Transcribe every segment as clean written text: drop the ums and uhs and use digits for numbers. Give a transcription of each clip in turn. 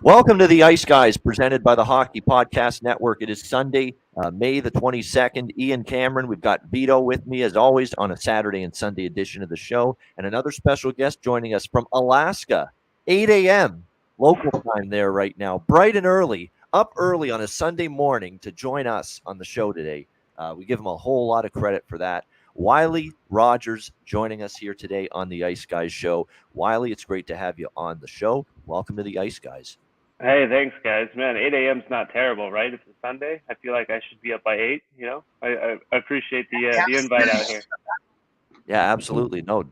Welcome to the Ice Guys, presented by the Hockey Podcast Network. It is Sunday, May the 22nd. Ian Cameron, we've got Vito with me, as always, on a Saturday and Sunday edition of the show. And another special guest joining us from Alaska, 8 a.m. local time there right now. Bright and early, up early on a Sunday morning to join us on the show today. We give him a whole lot of credit for that. Wylie Rogers joining us here today on the Ice Guys show. Wylie, it's great to have you on the show. Welcome to the Ice Guys. Hey, thanks, guys. Man, 8 a.m. is not terrible, right? It's a Sunday. I feel like I should be up by 8. I appreciate the invite out here. Yeah, absolutely. No,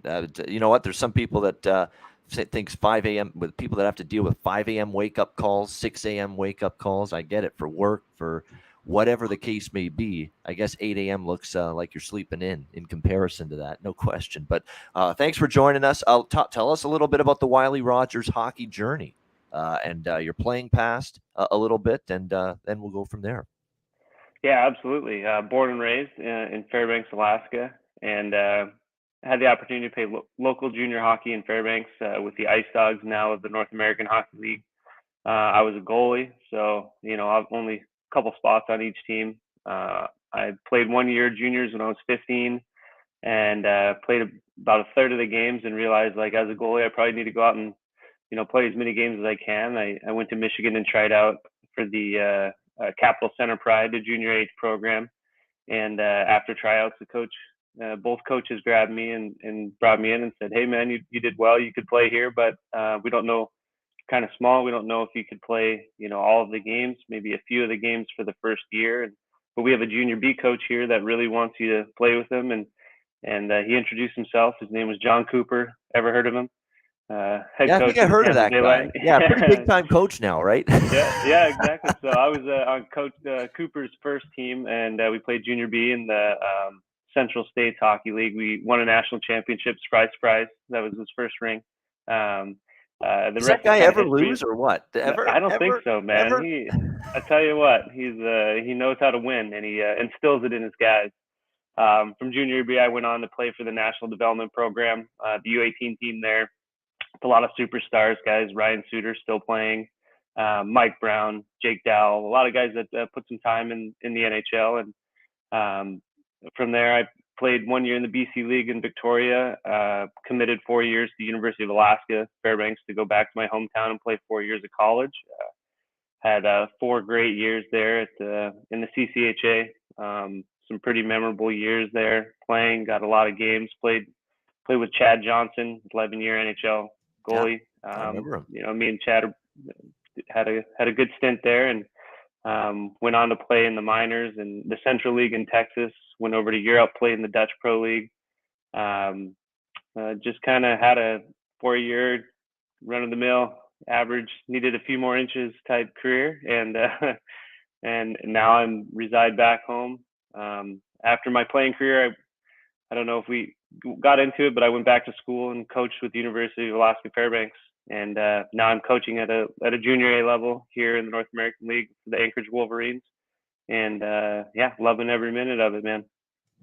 you know what? There's some people that thinks 5 a.m. with people that have to deal with 5 a.m. wake up calls, 6 a.m. wake up calls. I get it for work, for whatever the case may be. I guess 8 a.m. looks like you're sleeping in comparison to that, no question. But thanks for joining us. Tell us a little bit about the Wylie Rogers hockey journey. And you're playing past a little bit, and then we'll go from there. Yeah, absolutely. Born and raised in Fairbanks, Alaska, and had the opportunity to play local junior hockey in Fairbanks with the Ice Dogs, now of the North American Hockey League. I was a goalie, so I've only a couple spots on each team. I played 1 year juniors when I was 15, and played about a third of the games, and realized, like, as a goalie, I probably need to go out and play as many games as I can. I went to Michigan and tried out for the Capital Center Pride, the junior age program. And after tryouts, both coaches grabbed me and brought me in and said, "Hey, man, you did well. You could play here, but we don't know. Kind of small. We don't know if you could play, all of the games, maybe a few of the games for the first year. But we have a junior B coach here that really wants you to play with him." And he introduced himself. His name was John Cooper. Ever heard of him? Head Yeah, I coach think I of the heard of Tampa that Bay guy. Lightning. Yeah, pretty big time coach now, right? Yeah, exactly. So I was on Coach Cooper's first team, and we played Junior B in the Central States Hockey League. We won a national championship, surprise. That was his first ring. The Does rest that guy is kind of ever history. lose or what? I don't think so, man. Ever? I tell you what, he knows how to win, and he instills it in his guys. From Junior B, I went on to play for the National Development Program, the U18 team there. A lot of superstars, guys. Ryan Suter still playing, Mike Brown, Jake Dowell, a lot of guys that put some time in the NHL. And from there, I played 1 year in the BC League in Victoria, committed 4 years to the University of Alaska, Fairbanks, to go back to my hometown and play 4 years of college. Had 4 great years there in the CCHA. Some pretty memorable years there playing, got a lot of games, played with Chad Johnson, 11-year NHL goalie. I remember him. Me and Chad had a good stint there, and went on to play in the minors and the Central League in Texas. Went over to Europe, played in the Dutch Pro League. Just kind of had a 4-year run-of-the-mill, average, needed a few more inches type career, and now I'm reside back home. After my playing career, I don't know if we got into it, but I went back to school and coached with the University of Alaska Fairbanks, and now I'm coaching at a junior A level here in the North American League for the Anchorage Wolverines, and loving every minute of it, man.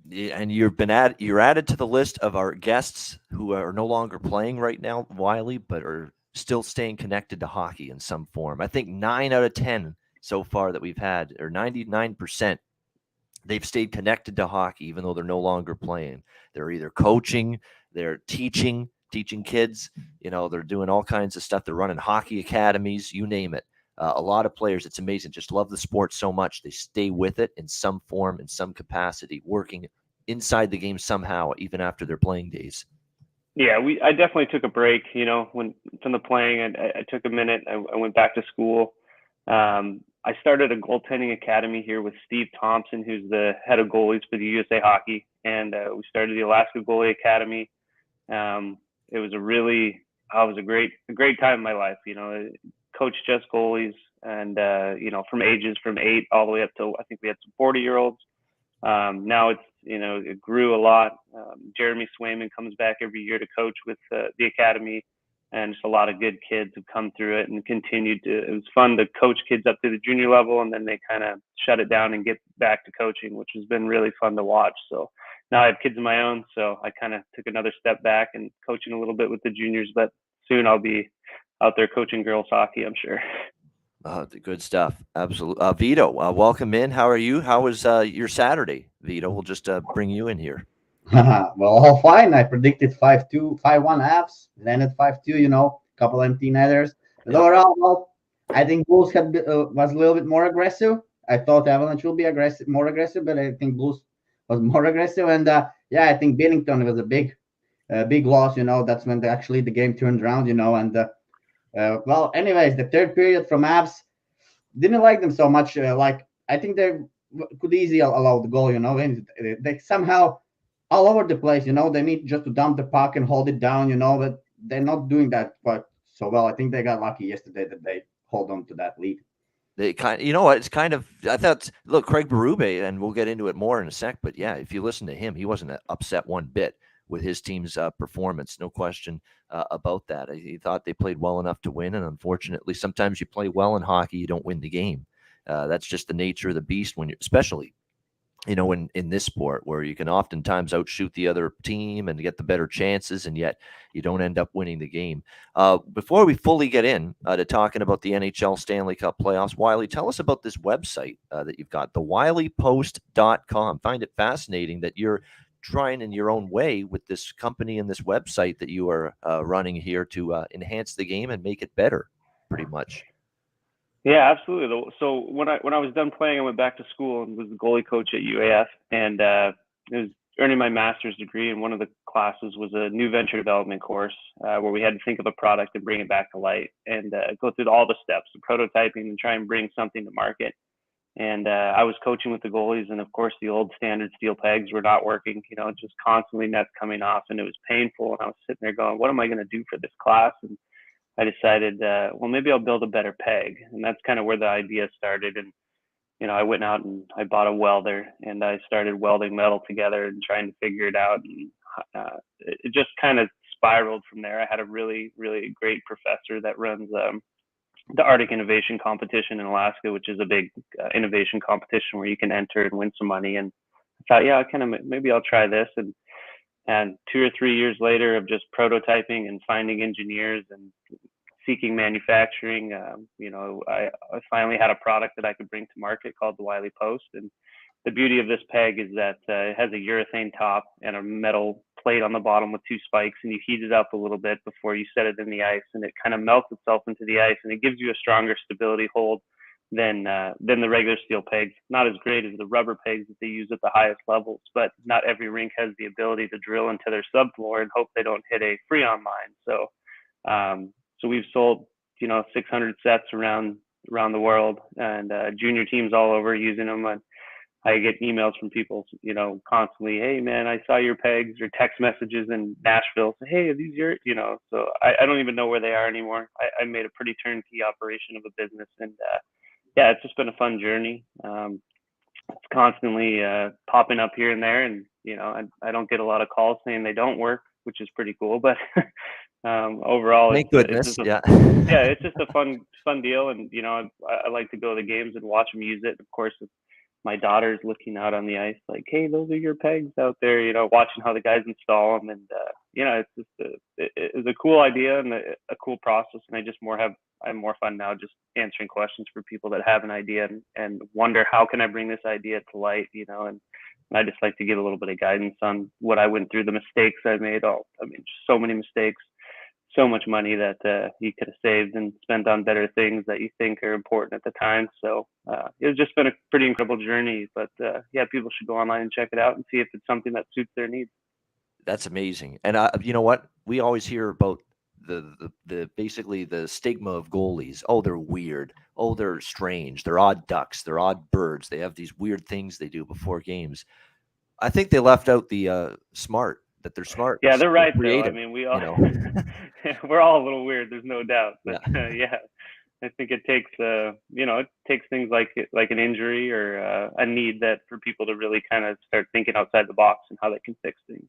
And you're added to the list of our guests who are no longer playing right now, Wylie, but are still staying connected to hockey in some form. I think 9 out of 10 so far that we've had, or 99%, they've stayed connected to hockey even though they're no longer playing. They're either coaching, they're teaching kids, they're doing all kinds of stuff. They're running hockey academies, you name it. A lot of players, it's amazing, just love the sport so much. They stay with it in some form, in some capacity, working inside the game somehow, even after their playing days. Yeah, I definitely took a break, when from the playing. I took a minute. I went back to school. I started a goaltending academy here with Steve Thompson, who's the head of goalies for the USA Hockey, and we started the Alaska Goalie Academy. It was a great time in my life. Coached just goalies, and from ages from 8 all the way up to, I think we had some 40-year-olds. Now it grew a lot. Jeremy Swayman comes back every year to coach with the academy, and just a lot of good kids have come through it and continued to. It was fun to coach kids up to the junior level, and then they kind of shut it down and get back to coaching, which has been really fun to watch. So now I have kids of my own, so I kind of took another step back and coaching a little bit with the juniors, but soon I'll be out there coaching girls hockey, I'm sure. Good stuff. Absolutely. Vito, welcome in. How are you? How was your Saturday, Vito? We'll just bring you in here. Well, all fine. I predicted 5-2, 5-1 Avs, landed 5-2, couple empty netters. But Yep. overall, well, I think Blues was a little bit more aggressive. I thought Avalanche will be more aggressive, but I think Blues was more aggressive. And yeah, I think Binnington was a big loss. That's when actually the game turned around. And well, anyways, the third period from Avs didn't like them so much. Like I think they could easily allow the goal. And they somehow all over the place. They need just to dump the puck and hold it down. But they're not doing that quite so well. I think they got lucky yesterday that they hold on to that lead. They kind, you know what? It's kind of. I thought. Look, Craig Berube, and we'll get into it more in a sec. But yeah, if you listen to him, he wasn't upset one bit with his team's performance. No question about that. He thought they played well enough to win, and unfortunately, sometimes you play well in hockey, you don't win the game. That's just the nature of the beast when you're, especially in this sport where you can oftentimes outshoot the other team and get the better chances, and yet you don't end up winning the game. Before we fully get in to talking about the NHL Stanley Cup playoffs, Wylie, tell us about this website that you've got, the WyliePost.com. Find it fascinating that you're trying in your own way with this company and this website that you are running here to enhance the game and make it better, pretty much. Yeah, absolutely. So when I was done playing, I went back to school and was the goalie coach at UAF, and it was earning my master's degree. And one of the classes was a new venture development course where we had to think of a product and bring it back to light and go through all the steps of prototyping and try and bring something to market. And I was coaching with the goalies, and of course, the old standard steel pegs were not working. Just constantly nets coming off, and it was painful. And I was sitting there going, "What am I going to do for this class?" And I decided, well, maybe I'll build a better peg, and that's kind of where the idea started. And I went out and I bought a welder, and I started welding metal together and trying to figure it out. And it just kind of spiraled from there. I had a really, really great professor that runs the Arctic Innovation Competition in Alaska, which is a big innovation competition where you can enter and win some money. And I thought, yeah, maybe I'll try this. And 2 or 3 years later of just prototyping and finding engineers and seeking manufacturing, I finally had a product that I could bring to market called the Wylie Post. And the beauty of this peg is that it has a urethane top and a metal plate on the bottom with 2 spikes, and you heat it up a little bit before you set it in the ice, and it kind of melts itself into the ice, and it gives you a stronger stability hold than the regular steel pegs. Not as great as the rubber pegs that they use at the highest levels, but not every rink has the ability to drill into their subfloor and hope they don't hit a freon line. So we've sold 600 sets around the world, and junior teams all over using them. And I get emails from people, constantly, "Hey man, I saw your pegs," or text messages in Nashville, say, "Hey, are these your?" So I don't even know where they are anymore. I made a pretty turnkey operation of a business, and yeah, it's just been a fun journey. It's constantly popping up here and there, and I don't get a lot of calls saying they don't work, which is pretty cool. But overall, Thank it's goodness. just Yeah. it's just a fun deal, and I like to go to the games and watch them use it. Of course, my daughter's looking out on the ice, like, "Hey, those are your pegs out there," watching how the guys install them, and it's just it's a cool idea and a cool process, and I'm more fun now just answering questions for people that have an idea and wonder how can I bring this idea to light, and I just like to give a little bit of guidance on what I went through, the mistakes I made. Just so many mistakes, so much money that you could have saved and spent on better things that you think are important at the time. So it's just been a pretty incredible journey. But yeah, people should go online and check it out and see if it's something that suits their needs. That's amazing. And you know what? We always hear about the basically the stigma of goalies. Oh, they're weird. Oh, they're strange. They're odd ducks. They're odd birds. They have these weird things they do before games. I think they left out the smart. That they're smart. Yeah, they're right though. Creative. We all we're all a little weird. There's no doubt. But Yeah. I think it takes it takes things like an injury or a need that for people to really kind of start thinking outside the box and how they can fix things.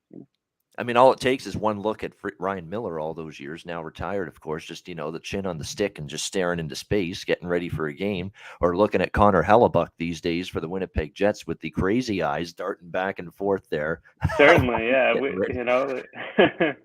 I mean, all it takes is one look at Ryan Miller all those years, now retired, of course, just, the chin on the stick and just staring into space, getting ready for a game, or looking at Connor Hellebuck these days for the Winnipeg Jets with the crazy eyes darting back and forth there. Certainly, yeah. Getting ready. You know,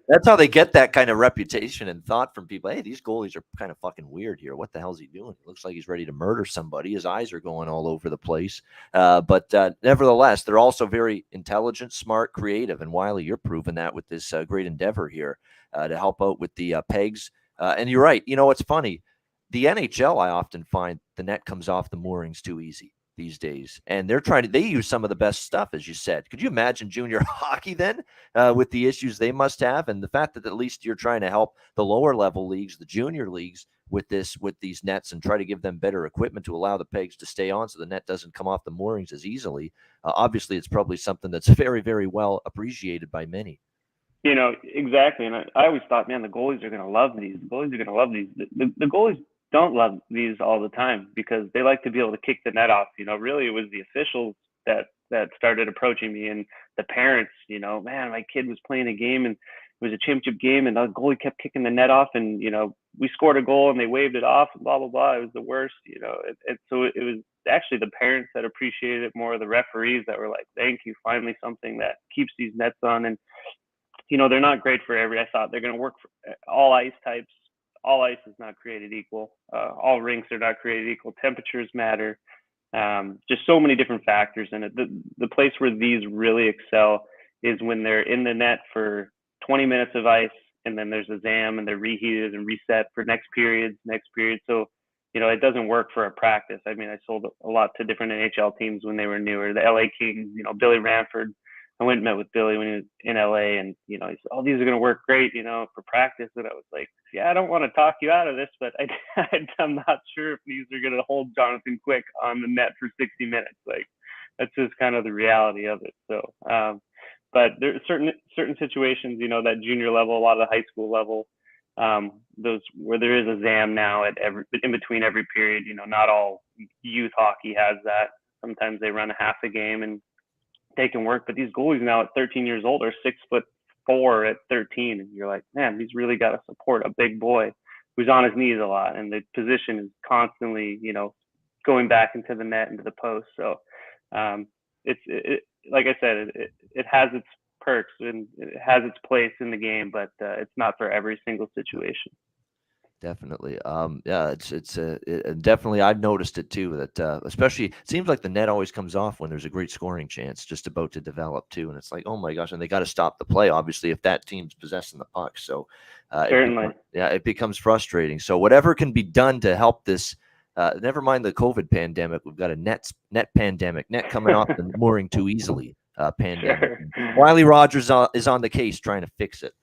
That's how they get that kind of reputation and thought from people. Hey, these goalies are kind of fucking weird here. What the hell's he doing? It looks like he's ready to murder somebody. His eyes are going all over the place. But nevertheless, they're also very intelligent, smart, creative. And Wylie, you're proving that with this great endeavor here to help out with the pegs. And you're right. It's funny. The NHL, I often find the net comes off the moorings too easy these days, and they use some of the best stuff, as you said. Could you imagine junior hockey then with the issues they must have, and the fact that at least you're trying to help the lower level leagues, the junior leagues, with these nets, and try to give them better equipment to allow the pegs to stay on so the net doesn't come off the moorings as easily. Obviously, it's probably something that's very, very well appreciated by many. Exactly. And I always thought, man, the goalies are going to love these. The goalies are going to love these. The goalies don't love these all the time because they like to be able to kick the net off. Really, it was the officials that started approaching me, and the parents. Man, my kid was playing a game, and it was a championship game, and the goalie kept kicking the net off, and we scored a goal, and they waved it off, and blah blah blah. It was the worst. And so it was actually the parents that appreciated it more. The referees that were like, "Thank you, finally something that keeps these nets on." And they're not great for I thought they're going to work for all ice types. All ice is not created equal. All rinks are not created equal. Temperatures matter. Just so many different factors in it. The place where these really excel is when they're in the net for 20 minutes of ice, and then there's a ZAM, and they're reheated and reset for next period. So, it doesn't work for a practice. I mean, I sold a lot to different NHL teams when they were newer. The LA Kings, Billy Ranford. I went and met with Billy when he was in LA, and he said, "Oh, these are going to work great, for practice." And I was like, "Yeah, I don't want to talk you out of this, but I'm not sure if these are going to hold Jonathan Quick on the net for 60 minutes. Like, that's just kind of the reality of it." So, but there are certain situations, that junior level, a lot of the high school level, those where there is a ZAM now in between every period. Not all youth hockey has that. Sometimes they run a half a game and they can work, but these goalies now at 13 years old are 6'4" at 13, and you're like, man, he's really got to support a big boy who's on his knees a lot, and the position is constantly, going back into the net, into the post. So it's like I said, it has its perks and it has its place in the game, but it's not for every single situation. Definitely. Yeah, it's definitely, I've noticed it too, that especially it seems like the net always comes off when there's a great scoring chance just about to develop too. And it's like, oh my gosh, and they got to stop the play, obviously, if that team's possessing the puck. So Certainly. it becomes frustrating. So whatever can be done to help this, never mind the COVID pandemic, we've got a net pandemic, net coming off the mooring too easily pandemic. Sure. Wylie Rogers is on the case trying to fix it.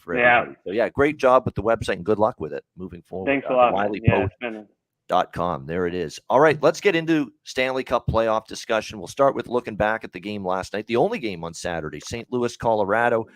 For everybody. Yeah. So great job with the website and good luck with it moving forward. Thanks a lot. WyliePost.com. There it is. All right, let's get into Stanley Cup playoff discussion. We'll start with looking back at the game last night, the only game on Saturday, St. Louis, Colorado.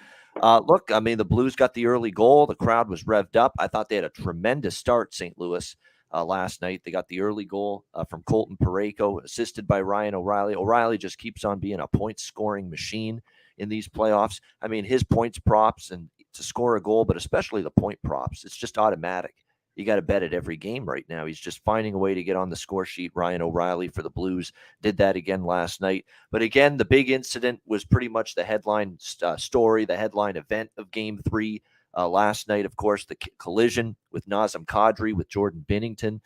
Look, I mean, the Blues got the early goal. The crowd was revved up. I thought they had a tremendous start, St. Louis, last night. They got the early goal from Colton Parayko, assisted by Ryan O'Reilly. O'Reilly just keeps on being a point-scoring machine in these playoffs. I mean, his points props and to score a goal, but especially the point props, it's just automatic. You got to bet it every game right now. He's just finding a way to get on the score sheet. Ryan O'Reilly for the Blues did that again last night. But again, the big incident was pretty much the headline story, the headline event of Game 3 last night. Of course, the collision with Nazem Kadri with Jordan Binnington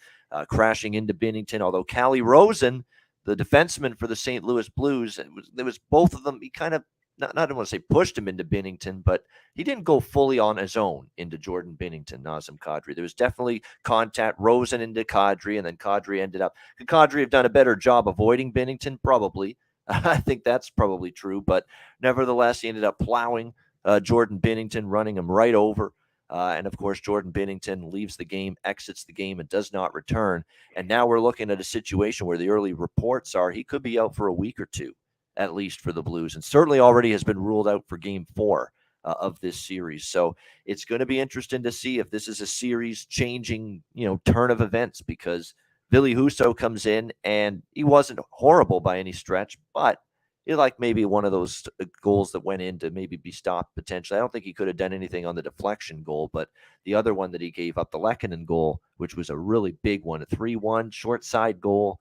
crashing into Binnington. Although Calle Rosen, the defenseman for the St. Louis Blues, it was both of them. He kind of, I don't want to say pushed him into Binnington, but he didn't go fully on his own into Jordan Binnington, Nazem Kadri. There was definitely contact, Rosen into Kadri, and then Kadri ended up. Could Kadri have done a better job avoiding Binnington? Probably. I think that's probably true, but nevertheless, he ended up plowing Jordan Binnington, running him right over. And of course, Jordan Binnington leaves the game, exits the game, and does not return. And now we're looking at a situation where the early reports are he could be out for a week or two, at least for the Blues, and certainly already has been ruled out for Game 4 of this series. So it's going to be interesting to see if this is a series-changing, turn of events, because Ville Husso comes in, and he wasn't horrible by any stretch, but like maybe one of those goals that went in to maybe be stopped potentially. I don't think he could have done anything on the deflection goal, but the other one that he gave up, the Lehkonen goal, which was a really big one, a 3-1 short side goal.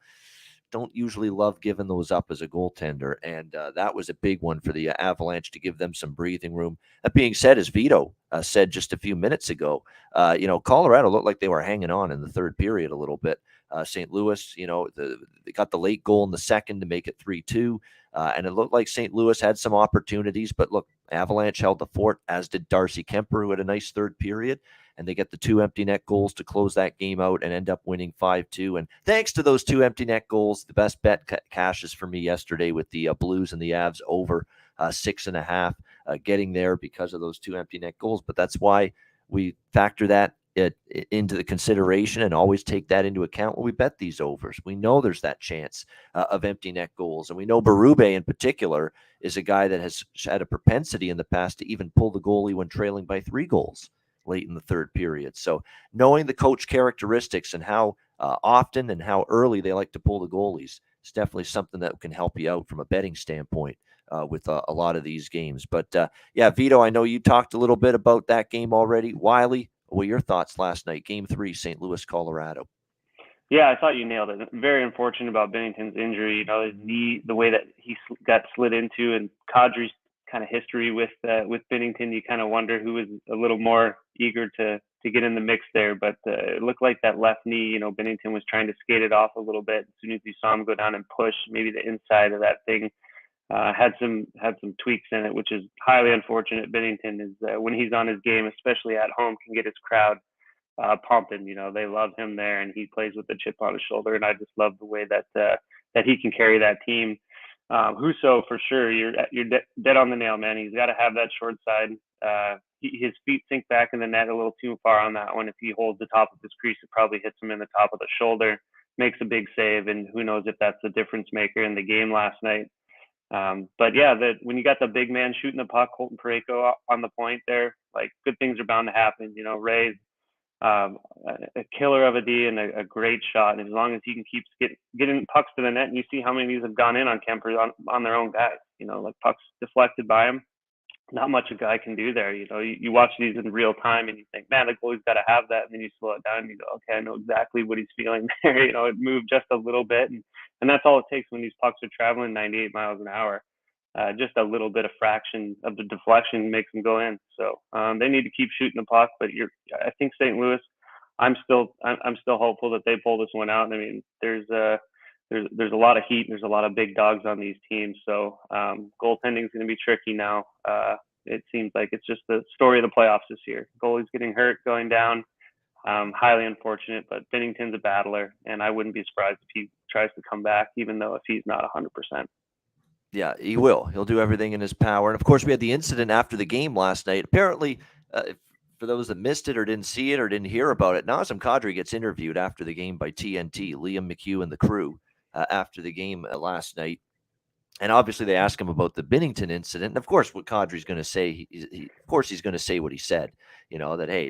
Don't usually love giving those up as a goaltender, and that was a big one for the Avalanche to give them some breathing room. That being said, as Vito said just a few minutes ago, Colorado looked like they were hanging on in the third period a little bit. St. Louis, they got the late goal in the second to make it 3-2, and it looked like St. Louis had some opportunities, but look, Avalanche held the fort, as did Darcy Kemper, who had a nice third period. And they get the 2 empty net goals to close that game out and end up winning 5-2. And thanks to those 2 empty net goals, the best bet cashes for me yesterday with the Blues and the Avs over 6.5, getting there because of those 2 empty net goals. But that's why we factor that into the consideration and always take that into account when we bet these overs. We know there's that chance of empty net goals. And we know Berube in particular is a guy that has had a propensity in the past to even pull the goalie when trailing by 3 goals late in the third period. So knowing the coach characteristics and how often and how early they like to pull the goalies is definitely something that can help you out from a betting standpoint with a lot of these games. But yeah, Vito, I know you talked a little bit about that game already. Wylie, what were your thoughts last night? Game 3, St. Louis, Colorado. Yeah, I thought you nailed it. Very unfortunate about Binnington's injury. His knee, the way that he got slid into, and Kadri's kind of history with Binnington, you kind of wonder who was a little more eager to get in the mix there. But it looked like that left knee, Binnington was trying to skate it off a little bit. As soon as you saw him go down and push, maybe the inside of that thing had some tweaks in it, which is highly unfortunate. Binnington is when he's on his game, especially at home, can get his crowd pumping. They love him there, and he plays with the chip on his shoulder. And I just love the way that he can carry that team. Husso, for sure, you're dead on the nail, man. He's got to have that short side. His feet sink back in the net a little too far on that one. If he holds the top of his crease, it probably hits him in the top of the shoulder, makes a big save, and who knows if that's the difference maker in the game last night. But yeah, when you got the big man shooting the puck, Colton Parayko on the point there, like good things are bound to happen. Ray's a killer of a D and a great shot. And as long as he can keep getting pucks to the net, and you see how many of these have gone in on Kemper on their own guys, like pucks deflected by him. Not much a guy can do there. You watch these in real time and you think, man, the goalie's got to have that. And then you slow it down and you go, okay, I know exactly what he's feeling there. It moved just a little bit. And that's all it takes when these pucks are traveling 98 miles an hour. Just a little bit of fraction of the deflection makes them go in. So they need to keep shooting the puck. But I think St. Louis, I'm still hopeful that they pull this one out. I mean, there's a lot of heat. There's a lot of big dogs on these teams. So goaltending is going to be tricky now. It seems like it's just the story of the playoffs this year. Goalies getting hurt, going down. Highly unfortunate, but Binnington's a battler, and I wouldn't be surprised if he tries to come back, even though if he's not 100%. Yeah, he will. He'll do everything in his power. And of course, we had the incident after the game last night. Apparently, for those that missed it or didn't see it or didn't hear about it, Nazem Kadri gets interviewed after the game by TNT, Liam McHugh and the crew after the game last night. And obviously, they ask him about the Binnington incident. And of course, what Kadri's going to say, of course, he's going to say what he said, that, hey,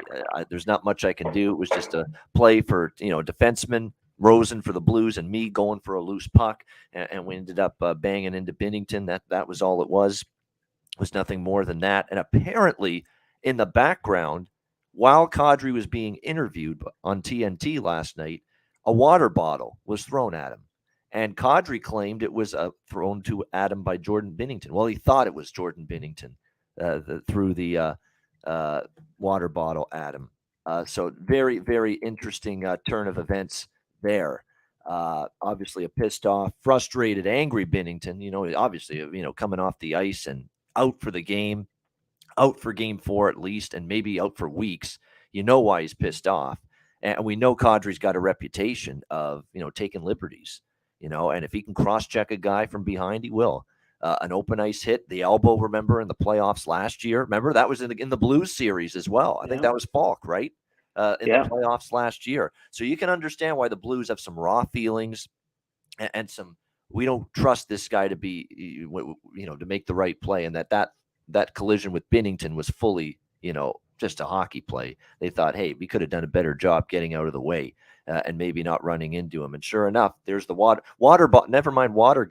there's not much I can do. It was just a play for, defenseman, Rosen for the Blues, and me going for a loose puck. And we ended up banging into Binnington. That was all it was. It was nothing more than that. And apparently, in the background, while Kadri was being interviewed on TNT last night, a water bottle was thrown at him. And Kadri claimed it was thrown to Adam by Jordan Binnington. Well, he thought it was Jordan Binnington threw the water bottle at him. So very, very interesting turn of events there. Obviously, a pissed off, frustrated, angry Binnington. Obviously, coming off the ice and out for the game, out for game 4 at least, and maybe out for weeks. Why he's pissed off. And we know Kadri's got a reputation of, taking liberties. And if he can cross-check a guy from behind, he will. An open ice hit, the elbow, remember, in the playoffs last year? Remember, that was in the Blues series as well. I think that was Falk, right? The playoffs last year. So you can understand why the Blues have some raw feelings and some, we don't trust this guy to be, to make the right play. And that collision with Binnington was fully, just a hockey play. They thought, hey, we could have done a better job getting out of the way. And maybe not running into him. And sure enough, there's the water bottle. Never mind water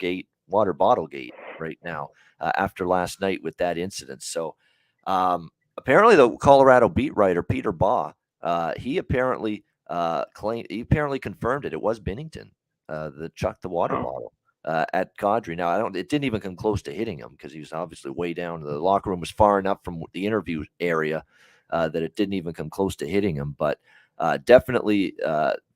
bottle gate. right now after last night with that incident. So apparently the Colorado beat writer, Peter Baugh, he apparently confirmed it. It was Binnington that chucked the water bottle at Kadri. Now, it didn't even come close to hitting him because he was obviously way down. The locker room was far enough from the interview area that it didn't even come close to hitting him. But definitely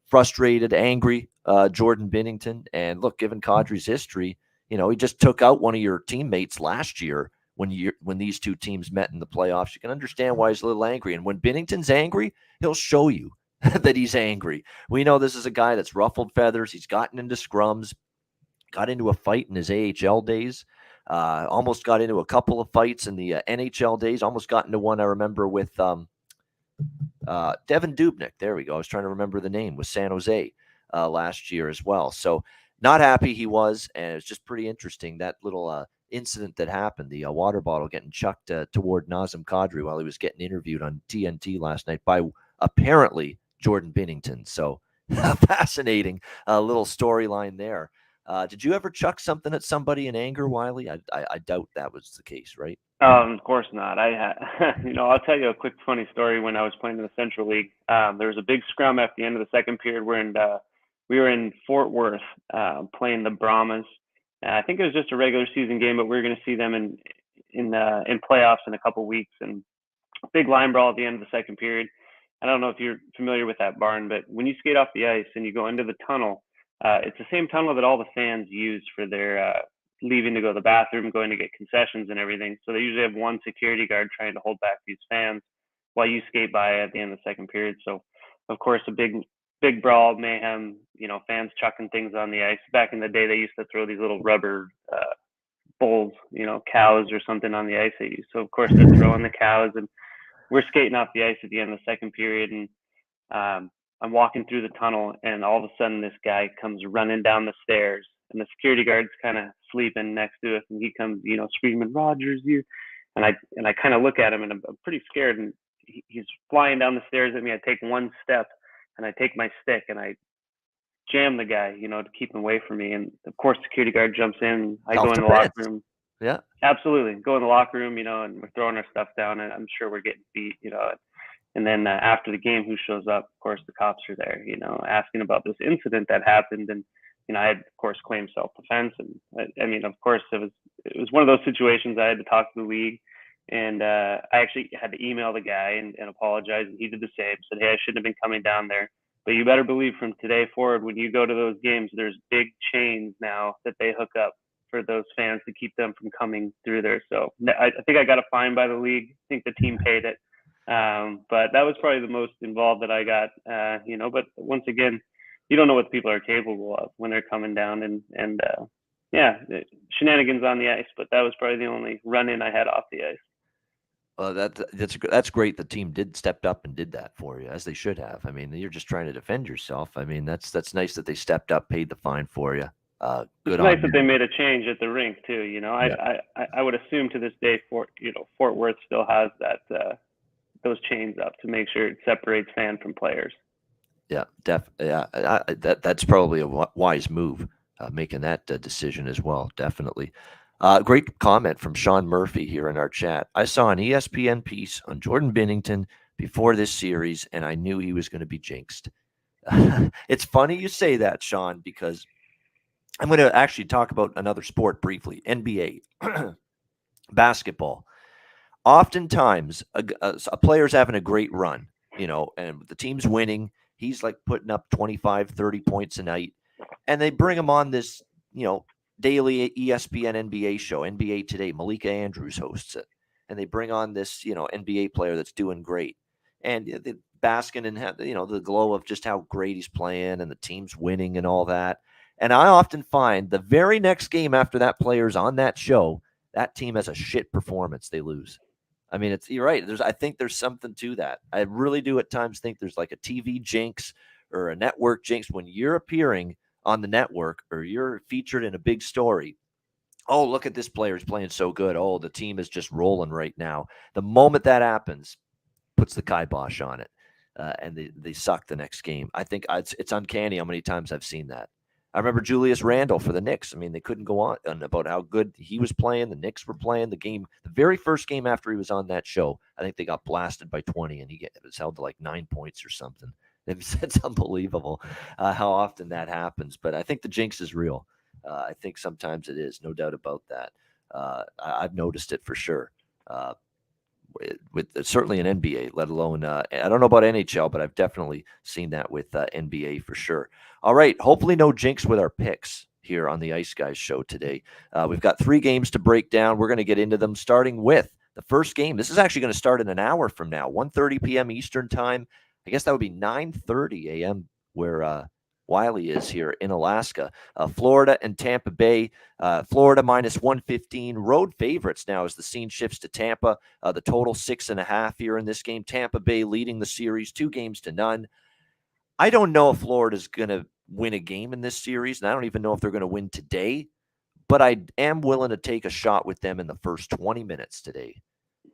frustrated, angry Jordan Binnington. And look, given Kadri's history, he just took out one of your teammates last year when these two teams met in the playoffs. You can understand why he's a little angry. And when Binnington's angry, he'll show you that he's angry. We know this is a guy that's ruffled feathers. He's gotten into scrums, got into a fight in his AHL days, almost got into a couple of fights in the NHL days, almost got into one I remember with Devin Dubnyk. There we go. I was trying to remember the name, with San Jose last year as well. So not happy he was, and it's just pretty interesting, that little incident that happened, the water bottle getting chucked toward Nazem Kadri while he was getting interviewed on TNT last night by apparently Jordan Binnington. So fascinating little storyline there. Did you ever chuck something at somebody in anger, Wylie? I doubt that was the case, right? Of course not. I had, I'll tell you a quick funny story. When I was playing in the Central League, there was a big scrum at the end of the second period. We were in Fort Worth playing the Brahmas. I think it was just a regular season game, but we were going to see them in playoffs in a couple weeks. And big line brawl at the end of the second period. I don't know if you're familiar with that barn, but when you skate off the ice and you go into the tunnel, it's the same tunnel that all the fans use for their leaving to go to the bathroom, going to get concessions and everything. So they usually have one security guard trying to hold back these fans while you skate by at the end of the second period. So, of course, a big brawl, mayhem, fans chucking things on the ice. Back in the day, they used to throw these little rubber bowls, cows or something on the ice at you. So, of course, they're throwing the cows, and we're skating off the ice at the end of the second period, and I'm walking through the tunnel, and all of a sudden this guy comes running down the stairs, and the security guard's kind of sleeping next to us, and he comes, screaming, "Rogers, you!" And I kind of look at him, and I'm pretty scared, and he's flying down the stairs at me. I take one step, and I take my stick, and I jam the guy, to keep him away from me. And of course, security guard jumps in. I go in the locker room. Yeah, absolutely. Go in the locker room, and we're throwing our stuff down, and I'm sure we're getting beat, And then after the game, who shows up? Of course, the cops are there, asking about this incident that happened. And, I had, of course, claimed self-defense. And I mean, of course, it was one of those situations I had to talk to the league. And I actually had to email the guy and apologize. And he did the same. Said, "Hey, I shouldn't have been coming down there. But you better believe from today forward, when you go to those games, there's big chains now that they hook up for those fans to keep them from coming through there." So I think I got a fine by the league. I think the team paid it. But that was probably the most involved that I got, but once again, you don't know what people are capable of when they're coming down, and shenanigans on the ice, but that was probably the only run-in I had off the ice. That's great. The team did step up and did that for you, as they should have. I mean, you're just trying to defend yourself. I mean, that's nice that they stepped up, paid the fine for you. Good. It's nice that they made a change at the rink too. Yeah. I would assume to this day, Fort Worth still has that. Those chains up to make sure it separates fan from players. Yeah, that's probably a wise move, making that decision as well. Definitely. Great comment from Sean Murphy here in our chat. I saw an ESPN piece on Jordan Binnington before this series, and I knew he was going to be jinxed. It's funny you say that, Sean, because I'm going to actually talk about another sport briefly, NBA, basketball. Oftentimes, a player's having a great run, and the team's winning. He's like putting up 25, 30 points a night. And they bring him on this, daily ESPN NBA show, NBA Today. Malika Andrews hosts it. And they bring on this, NBA player that's doing great. And they basking in, the glow of just how great he's playing and the team's winning and all that. And I often find the very next game after that player's on that show, that team has a shit performance. They lose. I mean, you're right. I think there's something to that. I really do at times think there's like a TV jinx or a network jinx when you're appearing on the network or you're featured in a big story. Oh, look at this player. He's playing so good. Oh, the team is just rolling right now. The moment that happens, puts the kibosh on it, and they suck the next game. I think it's uncanny how many times I've seen that. I remember Julius Randle for the Knicks. I mean, they couldn't go on about how good he was playing. The Knicks were playing the very first game after he was on that show. I think they got blasted by 20, and it was held to like 9 points or something. It's unbelievable how often that happens. But I think the jinx is real. I think sometimes it is, no doubt about that. I've noticed it for sure. With certainly an NBA, let alone I don't know about NHL, but I've definitely seen that with NBA for sure. All right, hopefully no jinx with our picks here on the Ice Guys show today. We've got 3 games to break down. We're going to get into them, starting with the first game. This is actually going to start in an hour from now, 1:30 p.m. Eastern time. I guess that would be 9:30 a.m. where Wylie is here in Alaska. Florida and Tampa Bay. Florida minus 115. Road favorites now as the scene shifts to Tampa. The total 6.5 here in this game. Tampa Bay leading the series 2-0. I don't know if Florida's going to win a game in this series, and I don't even know if they're going to win today, but I am willing to take a shot with them in the first 20 minutes today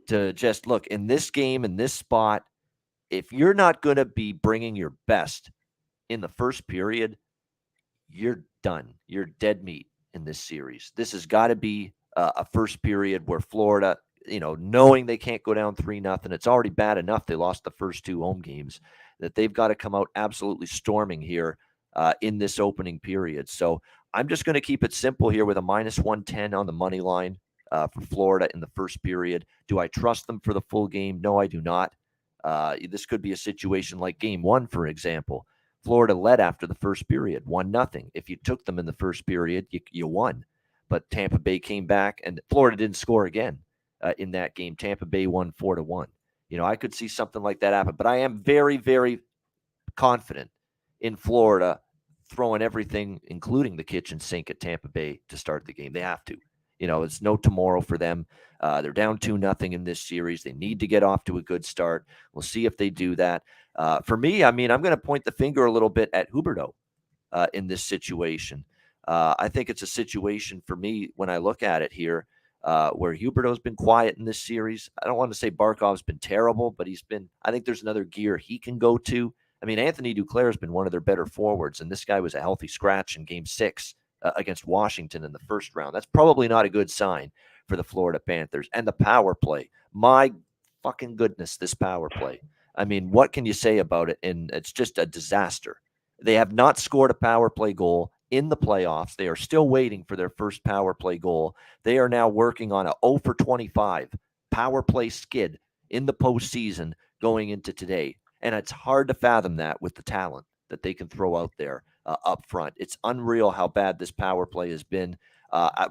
to just look in this game, in this spot. If you're not going to be bringing your best in the first period, you're done. You're dead meat in this series. This has got to be a first period where Florida, knowing they can't go down 3-0, it's already bad enough they lost the first 2 home games, that they've got to come out absolutely storming here in this opening period. So I'm just going to keep it simple here with a minus 110 on the money line for Florida in the first period. Do I trust them for the full game? No, I do not. This could be a situation like game 1, for example. Florida led after the first period, 1-0. If you took them in the first period, you won. But Tampa Bay came back, and Florida didn't score again in that game. Tampa Bay won 4-1. I could see something like that happen. But I am very, very confident in Florida throwing everything, including the kitchen sink at Tampa Bay to start the game. They have to. It's no tomorrow for them. They're down 2-0 in this series. They need to get off to a good start. We'll see if they do that. For me, I'm going to point the finger a little bit at Huberdeau in this situation. I think it's a situation for me when I look at it here where Huberdeau's been quiet in this series. I don't want to say Barkov's been terrible, but I think there's another gear he can go to. I mean, Anthony Duclair has been one of their better forwards, and this guy was a healthy scratch in Game 6 against Washington in the first round. That's probably not a good sign for the Florida Panthers. And the power play. My fucking goodness, this power play. I mean, what can you say about it? And it's just a disaster. They have not scored a power play goal in the playoffs. They are still waiting for their first power play goal. They are now working on a 0 for 25 power play skid in the postseason going into today. And it's hard to fathom that with the talent that they can throw out there up front. It's unreal how bad this power play has been.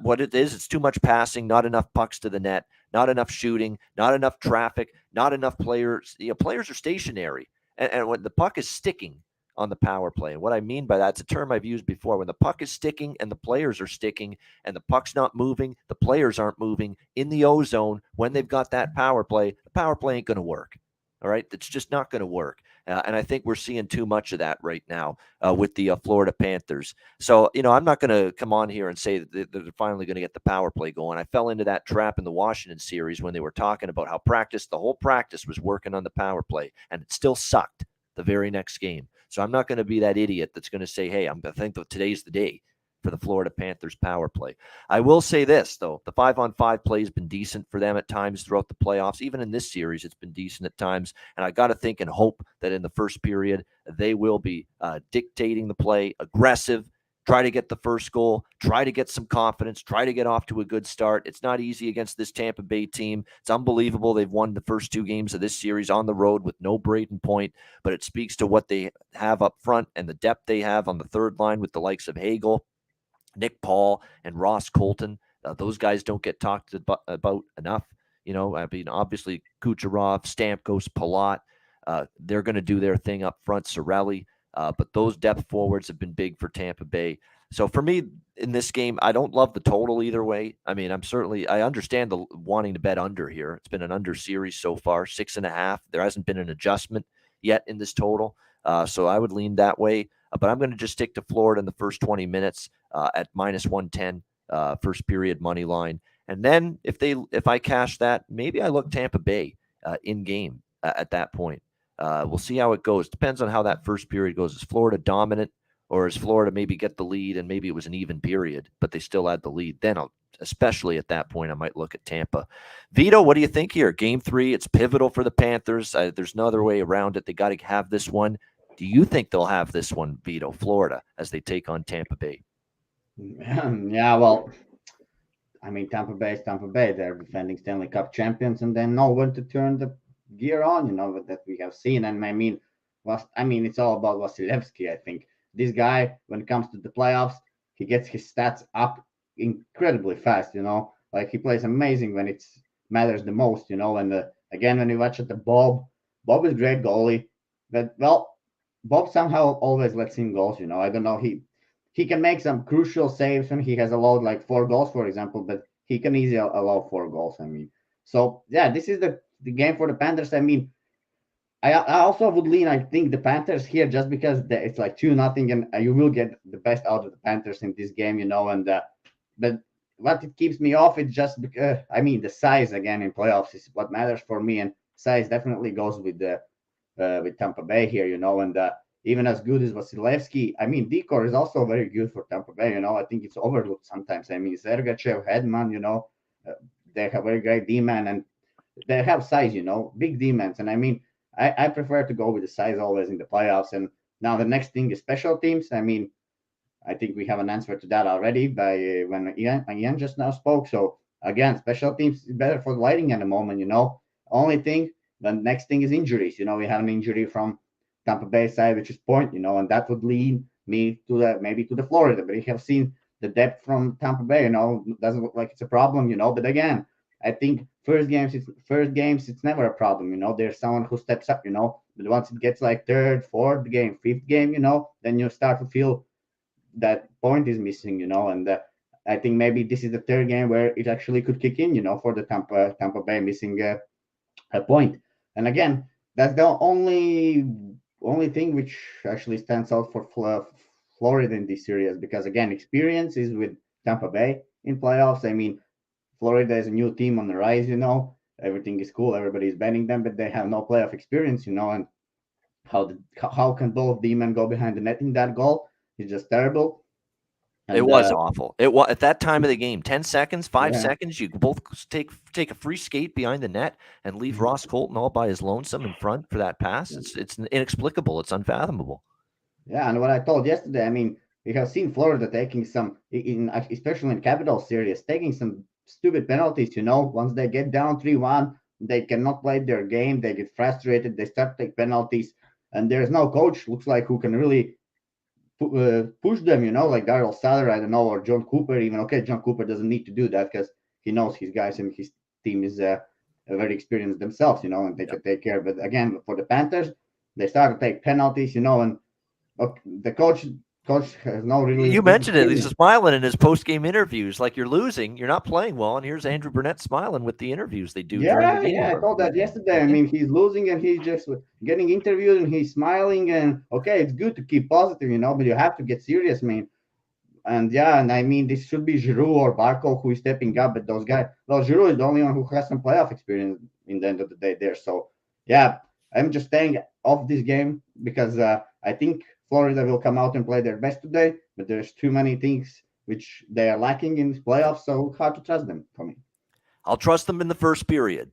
What it is, it's too much passing, not enough pucks to the net, not enough shooting, not enough traffic, not enough players. Players are stationary. And when the puck is sticking on the power play, and what I mean by that, it's a term I've used before. When the puck is sticking and the players are sticking and the puck's not moving, the players aren't moving in the O zone, when they've got that power play, the power play ain't going to work. All right, it's just not going to work. And I think we're seeing too much of that right now with the Florida Panthers. So, I'm not going to come on here and say that they're finally going to get the power play going. I fell into that trap in the Washington series when they were talking about how the whole practice was working on the power play, and it still sucked the very next game. So I'm not going to be that idiot that's going to say, hey, I think that today's the day for the Florida Panthers power play. I will say this, though. The 5-on-5 play has been decent for them at times throughout the playoffs. Even in this series, it's been decent at times. And I got to think and hope that in the first period, they will be dictating the play, aggressive, try to get the first goal, try to get some confidence, try to get off to a good start. It's not easy against this Tampa Bay team. It's unbelievable. They've won the first 2 games of this series on the road with no Braden Point, but it speaks to what they have up front and the depth they have on the third line with the likes of Hagel, Nick Paul, and Ross Colton. Those guys don't get talked about enough. Obviously Kucherov, Stamkos, Palat, they're going to do their thing up front, Cirelli. But those depth forwards have been big for Tampa Bay. So for me in this game, I don't love the total either way. I mean, I understand the wanting to bet under here. It's been an under series so far, 6.5. There hasn't been an adjustment yet in this total. So I would lean that way. But I'm going to just stick to Florida in the first 20 minutes at minus 110, first period money line. And then if I cash that, maybe I look Tampa Bay in game at that point. We'll see how it goes. Depends on how that first period goes. Is Florida dominant, or does Florida maybe get the lead and maybe it was an even period, but they still had the lead? Then especially at that point, I might look at Tampa. Vito, what do you think here? Game 3, it's pivotal for the Panthers. There's no other way around it. They got to have this one. Do you think they'll have this one, Vito, Florida, as they take on Tampa Bay? Yeah, well, I mean, Tampa Bay is Tampa Bay. They're defending Stanley Cup champions, and they know when to turn the gear on, that we have seen. And I mean, it's all about Vasilevsky. I think this guy, when it comes to the playoffs, he gets his stats up incredibly fast. Like he plays amazing when it matters the most. And again, when you watch at the Bob is great goalie, but well, Bob somehow always lets in goals. I don't know. He can make some crucial saves when he has allowed like 4 goals, for example, but he can easily allow 4 goals. I mean, so yeah, this is the game for the Panthers. I mean, I also would lean, I think, the Panthers here just because it's like 2-0, and you will get the best out of the Panthers in this game, and but what it keeps me off is just because, I mean, the size again in playoffs is what matters for me, and size definitely goes with Tampa Bay here, and even as good as Vasilevsky, I mean, Decor is also very good for Tampa Bay. I think it's overlooked sometimes. I mean, Sergachev, Hedman, they have very great D-man, and they have size, big D-mans. And I mean, I prefer to go with the size always in the playoffs. And now the next thing is special teams. I mean, I think we have an answer to that already by when Ian just now spoke. So again, special teams is better for the Lightning at the moment. Only thing, the next thing is injuries. We have an injury from Tampa Bay side, which is Point, and that would lead me to maybe to the Florida. But you have seen the depth from Tampa Bay, doesn't look like it's a problem, But again, I think first games it's never a problem, There's someone who steps up, But once it gets like third, fourth game, fifth game, then you start to feel that Point is missing, And I think maybe this is the third game where it actually could kick in, for the Tampa Bay missing a Point. And again, that's the only thing which actually stands out for Florida in this series, because again, experience is with Tampa Bay in playoffs. I mean, Florida is a new team on the rise, everything is cool, everybody's betting them, but they have no playoff experience, and how can both D-men go behind the net in that goal is just terrible. And, it was awful. It was at that time of the game, 10 seconds, 5 seconds. You both take a free skate behind the net and leave Ross Colton all by his lonesome in front for that pass. It's inexplicable. It's unfathomable. Yeah, and what I told yesterday, I mean, we have seen Florida taking some, especially in Capital Series, taking some stupid penalties. Once they get down 3-1, they cannot play their game. They get frustrated. They start to take penalties, and there's no coach looks like who can really push them, like Daryl Sutter, I don't know, or John Cooper even. Okay, John Cooper doesn't need to do that because he knows his guys and his team is very experienced themselves, and they can take care. But again, for the Panthers, they start to take penalties, and the coach has no really. You mentioned it. He's smiling in his post-game interviews, like you're losing, you're not playing well, and here's Andrew Brunette smiling with the interviews they do. Yeah, I told that yesterday. I mean, he's losing and he's just getting interviewed and he's smiling. And okay, it's good to keep positive, but you have to get serious, man. And I mean, this should be Giroux or Barkov who is stepping up, but those guys. Well, Giroux is the only one who has some playoff experience in the end of the day there. So yeah, I'm just staying off this game because I think Florida will come out and play their best today, but there's too many things which they are lacking in this playoffs, so hard to trust them for me. I'll trust them in the first period.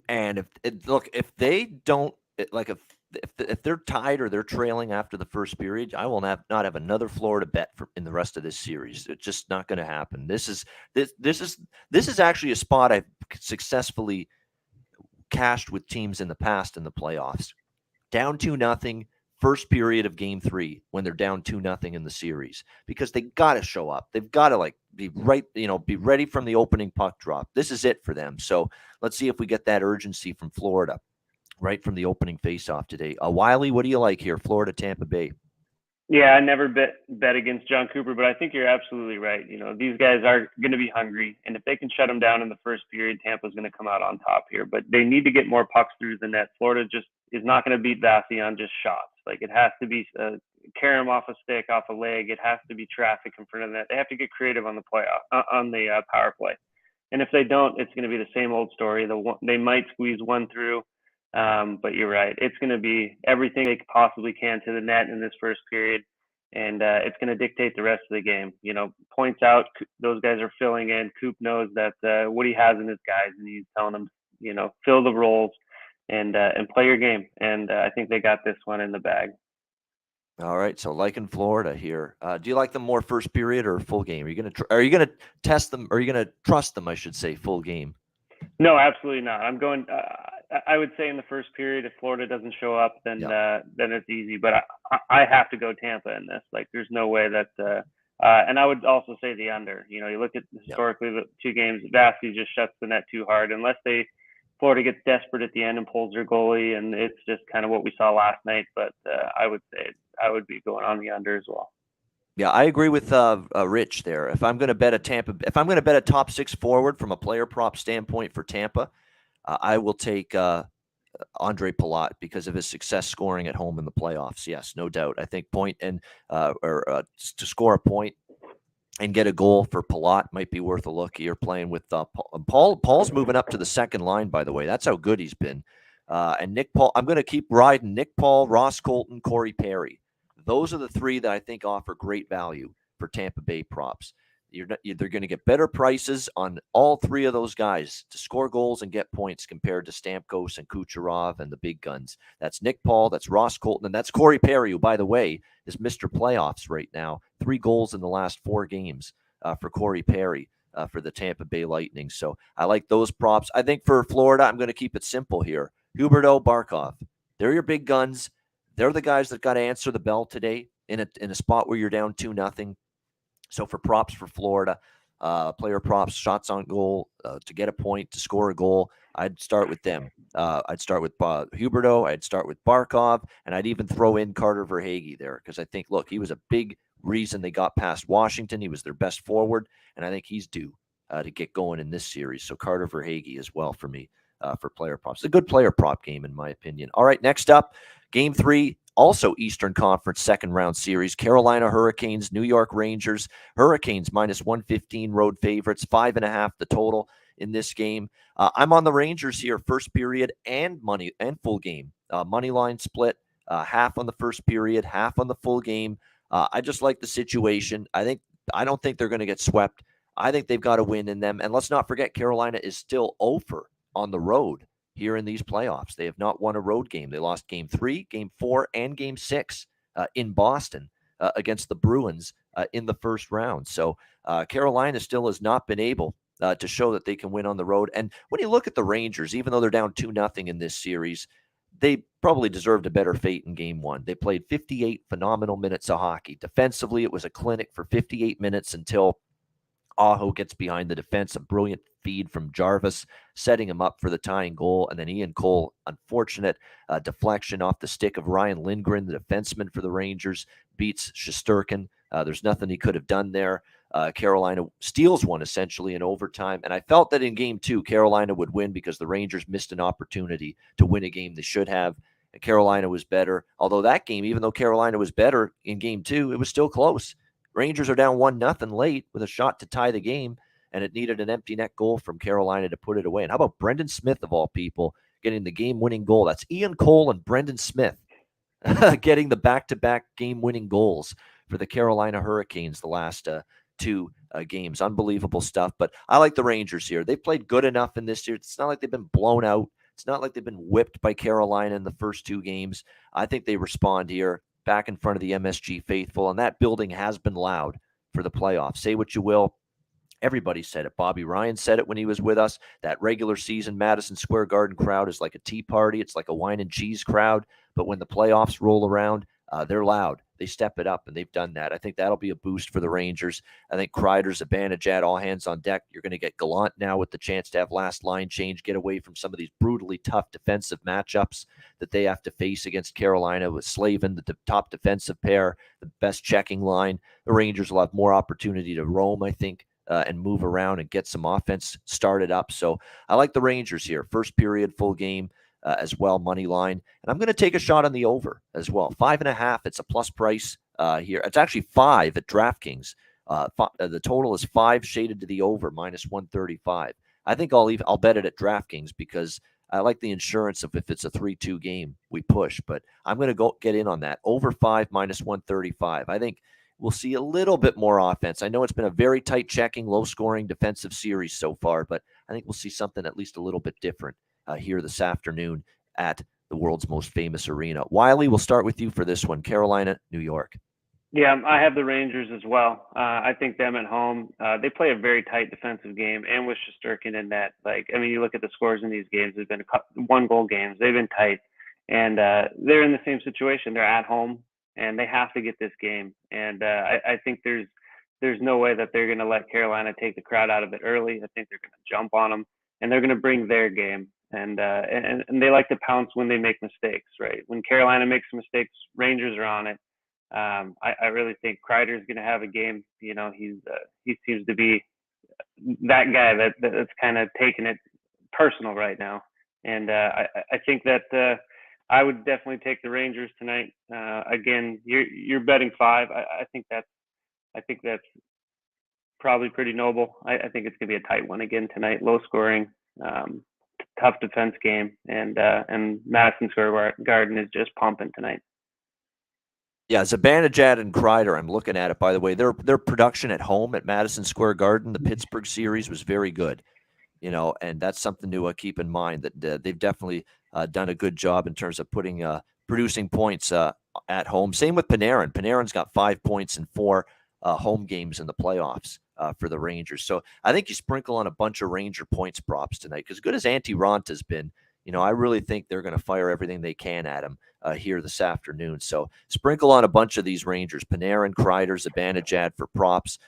And if they don't, like if they're tied or they're trailing after the first period, I will not have another Florida bet in the rest of this series. It's just not going to happen. This is actually a spot I've successfully cashed with teams in the past in the playoffs. Down 2-0. First period of game 3 when they're down 2-0 in the series, because they got to show up. They've got to be ready from the opening puck drop. This is it for them. So let's see if we get that urgency from Florida right from the opening faceoff today. Wylie, what do you like here? Florida, Tampa Bay. Yeah, I never bet against John Cooper, but I think you're absolutely right. These guys are going to be hungry, and if they can shut them down in the first period, Tampa's going to come out on top here. But they need to get more pucks through the net. Florida just is not going to beat Vasi on just shots. Like, it has to be carry them off a stick, off a leg. It has to be traffic in front of the net. They have to get creative on the power play. And if they don't, it's going to be the same old story. They might squeeze one through. But you're right. It's going to be everything they possibly can to the net in this first period. and it's going to dictate the rest of the game. Points out, those guys are filling in. Coop knows that what he has in his guys, and he's telling them, fill the roles and play your game. And I think they got this one in the bag. All right, so like in Florida here, do you like them more first period or full game? Are you gonna test them? Or are you gonna trust them? I should say full game. No, absolutely not. I'm going. I would say in the first period, if Florida doesn't show up, then it's easy. But I have to go Tampa in this. Like, there's no way that. And I would also say the under. You look at historically the two games. Vasquez just shuts the net too hard, unless Florida gets desperate at the end and pulls their goalie, and it's just kind of what we saw last night. But I would say I would be going on the under as well. Yeah, I agree with Rich there. If I'm going to bet a top six forward from a player prop standpoint for Tampa, I will take Andre Palat because of his success scoring at home in the playoffs. Yes, no doubt. I think to score a point and get a goal for Palat might be worth a look. You're playing with Paul. Paul's moving up to the second line, by the way. That's how good he's been. And Nick Paul, I'm going to keep riding Nick Paul, Ross Colton, Corey Perry. Those are the three that I think offer great value for Tampa Bay props. They're going to get better prices on all three of those guys to score goals and get points compared to Stamkos and Kucherov and the big guns. That's Nick Paul, that's Ross Colton, and that's Corey Perry, who, by the way, is Mr. Playoffs right now. 3 goals in the last 4 games for Corey Perry for the Tampa Bay Lightning. So I like those props. I think for Florida, I'm going to keep it simple here. Huberdeau, Barkov, they're your big guns. They're the guys that got to answer the bell today in a spot where you're down 2-0. So for props for Florida, player props, shots on goal, to get a point, to score a goal, I'd start with them. I'd start with Huberdeau. I'd start with Barkov, and I'd even throw in Carter Verhaeghe there because I think, look, he was a big reason they got past Washington. He was their best forward, and I think he's due to get going in this series. So Carter Verhaeghe as well for me for player props. It's a good player prop game, in my opinion. All right, next up, Game 3. Also Eastern Conference second round series, Carolina Hurricanes, New York Rangers. Hurricanes minus 115 road favorites, 5.5 the total in this game. I'm on the Rangers here, first period and full game. Money line split, half on the first period, half on the full game. I just like the situation. I don't think they're going to get swept. I think they've got a win in them. And let's not forget, Carolina is still over on the road here in these playoffs. They have not won a road game. They lost Game 3, Game 4, and Game 6 in Boston against the Bruins in the first round. So Carolina still has not been able to show that they can win on the road. And when you look at the Rangers, even though they're down 2-0 in this series, they probably deserved a better fate in Game 1. They played 58 phenomenal minutes of hockey. Defensively, it was a clinic for 58 minutes until Aho gets behind the defense, a brilliant feed from Jarvis, setting him up for the tying goal. And then Ian Cole, unfortunate deflection off the stick of Ryan Lindgren, the defenseman for the Rangers, beats Shesterkin. There's nothing he could have done there. Carolina steals one essentially in overtime. And I felt that in Game 2, Carolina would win because the Rangers missed an opportunity to win a game they should have. And Carolina was better. Although that game, even though Carolina was better in Game 2, it was still close. Rangers are down 1-0 late with a shot to tie the game, and it needed an empty net goal from Carolina to put it away. And how about Brendan Smith, of all people, getting the game-winning goal? That's Ian Cole and Brendan Smith getting the back-to-back game-winning goals for the Carolina Hurricanes the last 2 games. Unbelievable stuff. But I like the Rangers here. They've played good enough in this year. It's not like they've been blown out. It's not like they've been whipped by Carolina in the first 2 games. I think they respond here, back in front of the MSG faithful, and that building has been loud for the playoffs. Say what you will. Everybody said it. Bobby Ryan said it when he was with us. That regular season Madison Square Garden crowd is like a tea party. It's like a wine and cheese crowd. But when the playoffs roll around, they're loud. They step it up, and they've done that. I think that'll be a boost for the Rangers. I think Kreider's Zibanejad, all hands on deck. You're going to get Gallant now with the chance to have last line change, get away from some of these brutally tough defensive matchups that they have to face against Carolina with Slavin, the top defensive pair, the best checking line. The Rangers will have more opportunity to roam, I think, and move around and get some offense started up. So I like the Rangers here. First period, full game. As well, money line. And I'm going to take a shot on the over as well. 5.5. It's a plus price here. It's actually 5 at DraftKings. The total is 5 shaded to the over, minus 135. I think I'll bet it at DraftKings because I like the insurance of if it's a 3-2 game, we push. But I'm going to go get in on that. Over 5 minus 135. I think we'll see a little bit more offense. I know it's been a very tight checking, low-scoring defensive series so far, but I think we'll see something at least a little bit different here this afternoon at the world's most famous arena. Wylie, we'll start with you for this one. Carolina, New York. Yeah, I have the Rangers as well. I think them at home. They play a very tight defensive game, and with Shesterkin in net. You look at the scores in these games. There's been one-goal games. They've been tight, and they're in the same situation. They're at home, and they have to get this game. And I think there's no way that they're going to let Carolina take the crowd out of it early. I think they're going to jump on them, and they're going to bring their game. And they like to pounce when they make mistakes, right? When Carolina makes mistakes, Rangers are on it. I really think Kreider's going to have a game. He seems to be that guy that's kind of taking it personal right now. And I think that I would definitely take the Rangers tonight. Again, you're betting 5. I think that's probably pretty noble. I think it's going to be a tight one again tonight, low scoring, tough defense game, and Madison Square Garden is just pumping tonight. Yeah, Zibanejad and Kreider, I'm looking at it, by the way. Their production at home at Madison Square Garden, the Pittsburgh series, was very good. And that's something to keep in mind, that they've definitely done a good job in terms of producing points at home. Same with Panarin. Panarin's got 5 points in 4 home games in the playoffs for the Rangers. So I think you sprinkle on a bunch of Ranger points props tonight, because good as Antti Ranta's been, I really think they're going to fire everything they can at him here this afternoon. So sprinkle on a bunch of these Rangers, Panarin, Kreider, Zibanejad for props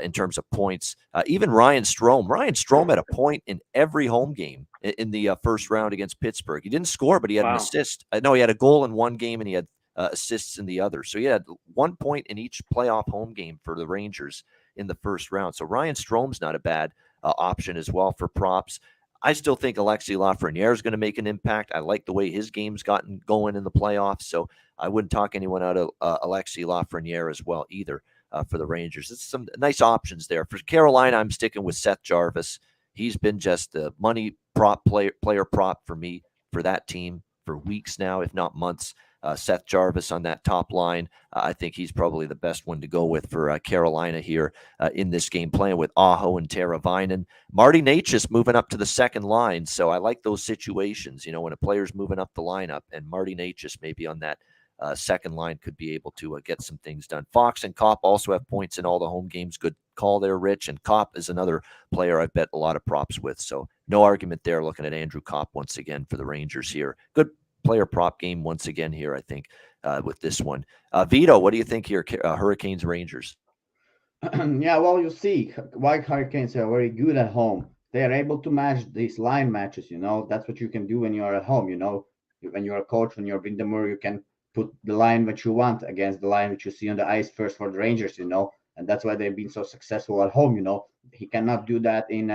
in terms of points. Even Ryan Strome. Ryan Strome had a point in every home game in the first round against Pittsburgh. He didn't score, but he had an assist. No, he had a goal in one game and he had assists in the other. So he had 1 point in each playoff home game for the Rangers in the first round. So Ryan Strome's not a bad option as well for props. I still think Alexis Lafreniere is going to make an impact. I like the way his game's gotten going in the playoffs, so I wouldn't talk anyone out of Alexis Lafreniere as well either for the Rangers. It's some nice options there. For Carolina, I'm sticking with Seth Jarvis. He's been just the money prop player prop for me for that team for weeks now, if not months. Seth Jarvis on that top line. I think he's probably the best one to go with for Carolina here in this game, playing with Aho and Teravainen. Marty Necas moving up to the second line. So I like those situations, when a player's moving up the lineup, and Marty Necas maybe on that second line could be able to get some things done. Fox and Kopp also have points in all the home games. Good call there, Rich. And Kopp is another player I bet a lot of props with. So no argument there, looking at Andrew Kopp once again for the Rangers here. Good player prop game once again here, I think, with this one. Vito, what do you think here, Hurricanes, Rangers? Yeah, well, you see, why Hurricanes are very good at home. They are able to match these line matches, That's what you can do when you're at home, When you're a coach, when you're Brindamore, you can put the line that you want against the line that you see on the ice first for the Rangers, And that's why they've been so successful at home, He cannot do that in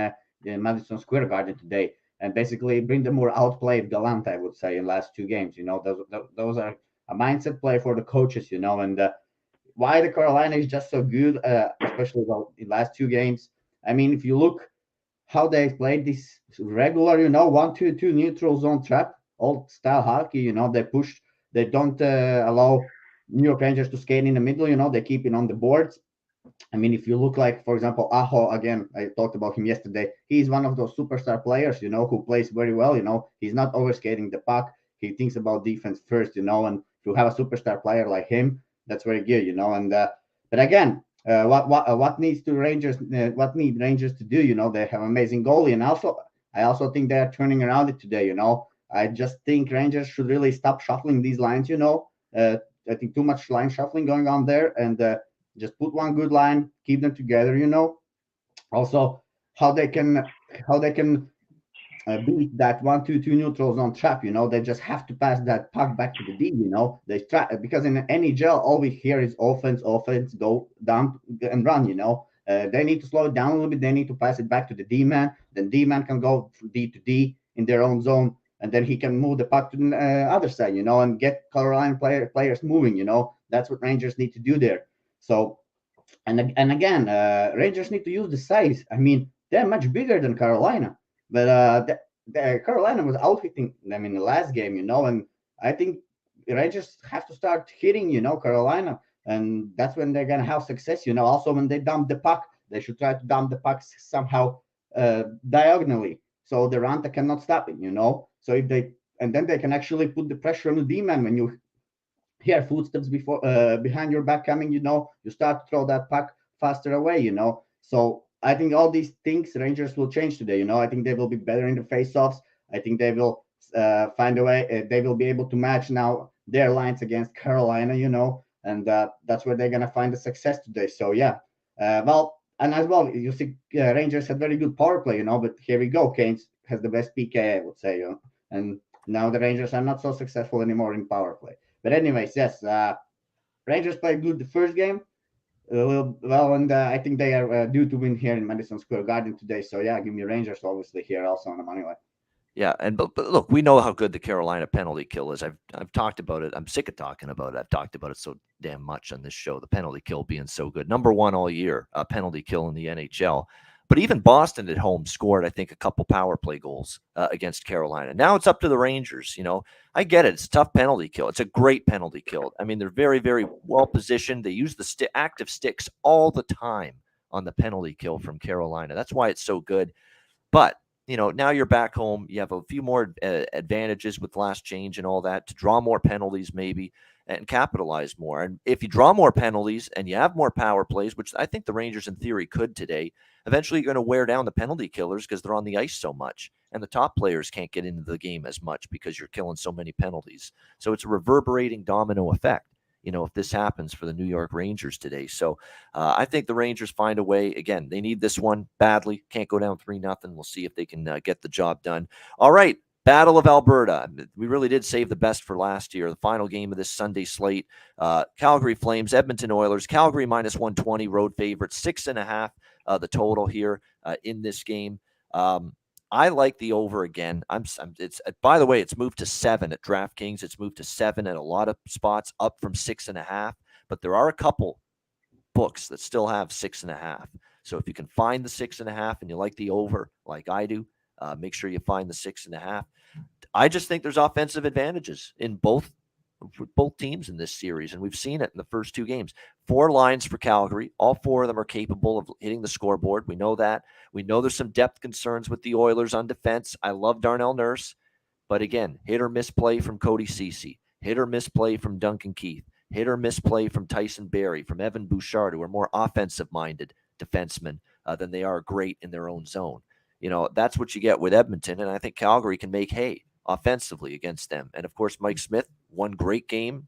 Madison Square Garden today. And basically, Brindamore outplayed Gallant, I would say, in last 2 games. Those are a mindset play for the coaches, And why the Carolina is just so good, especially in last 2 games. I mean, if you look how they played this regular, 1-2-2 neutral zone trap, old style hockey. They don't allow New York Rangers to skate in the middle. They keep it on the boards. I mean, if you look like, for example, Aho, again, I talked about him yesterday. He's one of those superstar players, who plays very well. He's not overskating the puck. He thinks about defense first, And if you have a superstar player like him, that's very good, And but again, what needs to Rangers? What need Rangers to do? They have amazing goalie, and I also think they are turning around it today. I just think Rangers should really stop shuffling these lines. I think too much line shuffling going on there, and just put one good line, keep them together, Also, how they can beat that 1-2-2 neutral zone trap, They just have to pass that puck back to the D, They try, because in NHL, all we hear is offense, go down and run, They need to slow it down a little bit. They need to pass it back to the D-man. Then D-man can go from D to D in their own zone, and then he can move the puck to the other side, and get Carolina players moving, That's what Rangers need to do there. So, and again, Rangers need to use the size. I mean, they're much bigger than Carolina, but Carolina was out-hitting them in the last game, and I think Rangers have to start hitting, Carolina, and that's when they're gonna have success. Also when they dump the puck, they should try to dump the puck somehow diagonally, so the Ranta cannot stop it. So if they and then they can actually put the pressure on the D-man when you hear footsteps behind your back coming. You start to throw that puck faster away. So I think all these things Rangers will change today. I think they will be better in the face-offs. I think they will find a way. They will be able to match now their lines against Carolina. And that's where they're gonna find the success today. So yeah, and as well, you see, Rangers had very good power play. But here we go. Kane has the best PK, I would say. And now the Rangers are not so successful anymore in power play. But anyways, yes, Rangers played good the first game. And I think they are due to win here in Madison Square Garden today. So yeah, give me Rangers obviously here also on the money line. Yeah, but look, we know how good the Carolina penalty kill is. I've talked about it. I'm sick of talking about it. I've talked about it so damn much on this show. The penalty kill being so good, number one all year, penalty kill in the NHL. But even Boston at home scored, I think, a couple power play goals against Carolina. Now it's up to the Rangers. I get it. It's a tough penalty kill. It's a great penalty kill. I mean, they're very, very well positioned. They use the active sticks all the time on the penalty kill from Carolina. That's why it's so good. But now you're back home. You have a few more advantages with last change and all that to draw more penalties maybe and capitalize more. And if you draw more penalties and you have more power plays, which I think the Rangers in theory could today, eventually you're going to wear down the penalty killers because they're on the ice so much. And the top players can't get into the game as much because you're killing so many penalties. So it's a reverberating domino effect, if this happens for the New York Rangers today. So I think the Rangers find a way. Again, they need this one badly. Can't go down 3-0. We'll see if they can get the job done. All right. Battle of Alberta. We really did save the best for last year. The final game of this Sunday slate. Calgary Flames, Edmonton Oilers. Calgary minus 120, road favorite. 6.5 the total here in this game. I like the over again. It's by the way, it's moved to 7 at DraftKings. It's moved to 7 at a lot of spots, up from 6.5. But there are a couple books that still have 6.5. So if you can find the 6.5 and you like the over, like I do, make sure you find the 6.5. I just think there's offensive advantages in both teams in this series, and we've seen it in the first 2 games. 4 lines for Calgary. All 4 of them are capable of hitting the scoreboard. We know that. We know there's some depth concerns with the Oilers on defense. I love Darnell Nurse, but again, hit or miss play from Cody Ceci, hit or miss play from Duncan Keith, hit or miss play from Tyson Barrie, from Evan Bouchard, who are more offensive-minded defensemen than they are great in their own zone. That's what you get with Edmonton, and I think Calgary can make hay offensively against them. And of course, Mike Smith, one great game,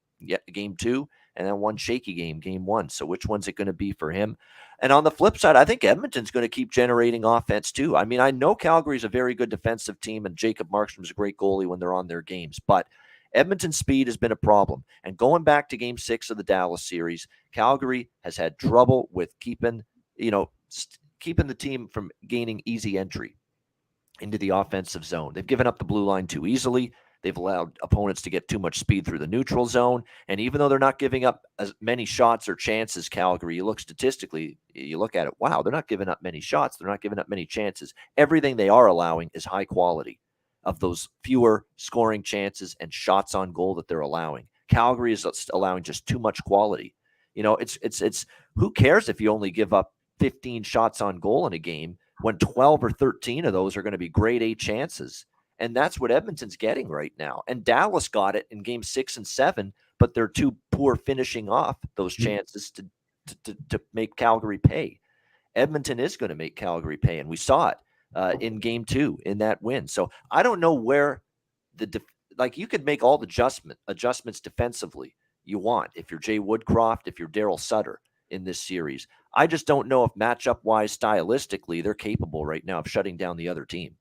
game 2, and then one shaky game 1. So which one's it going to be for him? And on the flip side, I think Edmonton's going to keep generating offense too. I mean, I know Calgary's a very good defensive team, and Jacob Markstrom's a great goalie when they're on their games, but Edmonton's speed has been a problem. And going back to game 6 of the Dallas series, Calgary has had trouble with keeping the team from gaining easy entry into the offensive zone. They've given up the blue line too easily. They've allowed opponents to get too much speed through the neutral zone. And even though they're not giving up as many shots or chances, Calgary, you look statistically, you look at it, wow, they're not giving up many shots. They're not giving up many chances. Everything they are allowing is high quality of those fewer scoring chances and shots on goal that they're allowing. Calgary is allowing just too much quality. It's who cares if you only give up 15 shots on goal in a game when 12 or 13 of those are going to be grade A chances. And that's what Edmonton's getting right now. And Dallas got it in game 6 and 7, but they're too poor finishing off those chances to make Calgary pay. Edmonton is going to make Calgary pay, and we saw it in game 2 in that win. So I don't know where you could make all the adjustments defensively you want if you're Jay Woodcroft, if you're Daryl Sutter in this series. I just don't know if matchup-wise, stylistically, they're capable right now of shutting down the other team,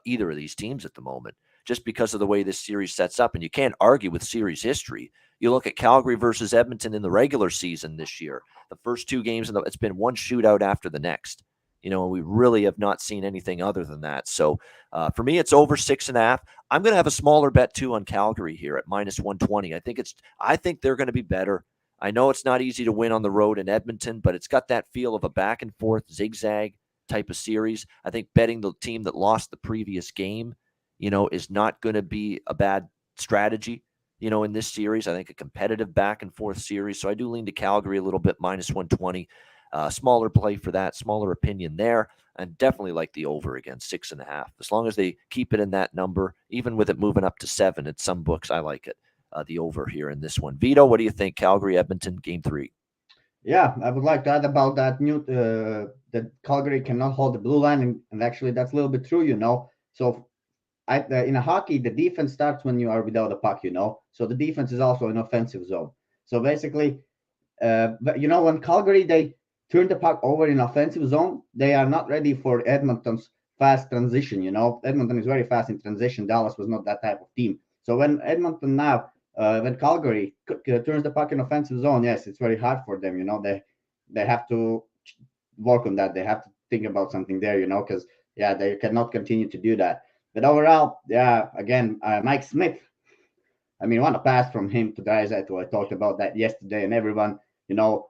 either of these teams at the moment, just because of the way this series sets up. And you can't argue with series history. You look at Calgary versus Edmonton in the regular season this year. The first 2 games, it's been one shootout after the next. We really have not seen anything other than that. So for me, it's over 6.5. I'm going to have a smaller bet too on Calgary here at minus 120. I think they're going to be better. I know it's not easy to win on the road in Edmonton, but it's got that feel of a back and forth zigzag type of series. I think betting the team that lost the previous game is not going to be a bad strategy, in this series. I think a competitive back and forth series. So I do lean to Calgary a little bit, minus 120. Smaller play for that, smaller opinion there. And definitely like the over again, 6.5. As long as they keep it in that number, even with it moving up to 7 at some books, I like it. The over here in this one. Vito, what do you think? Calgary, Edmonton, game 3. Yeah, I would like to add about that that Calgary cannot hold the blue line, and actually that's a little bit true. So in a hockey, the defense starts when you are without the puck. So the defense is also an offensive zone. So basically, but when Calgary they turn the puck over in offensive zone, they are not ready for Edmonton's fast transition. Edmonton is very fast in transition. Dallas was not that type of team. So when Calgary turns the puck in offensive zone, yes, it's very hard for them. They have to work on that. They have to think about something there. Because they cannot continue to do that. But overall, again, Mike Smith. I mean, what a pass from him to Draisaitl. I talked about that yesterday, and everyone,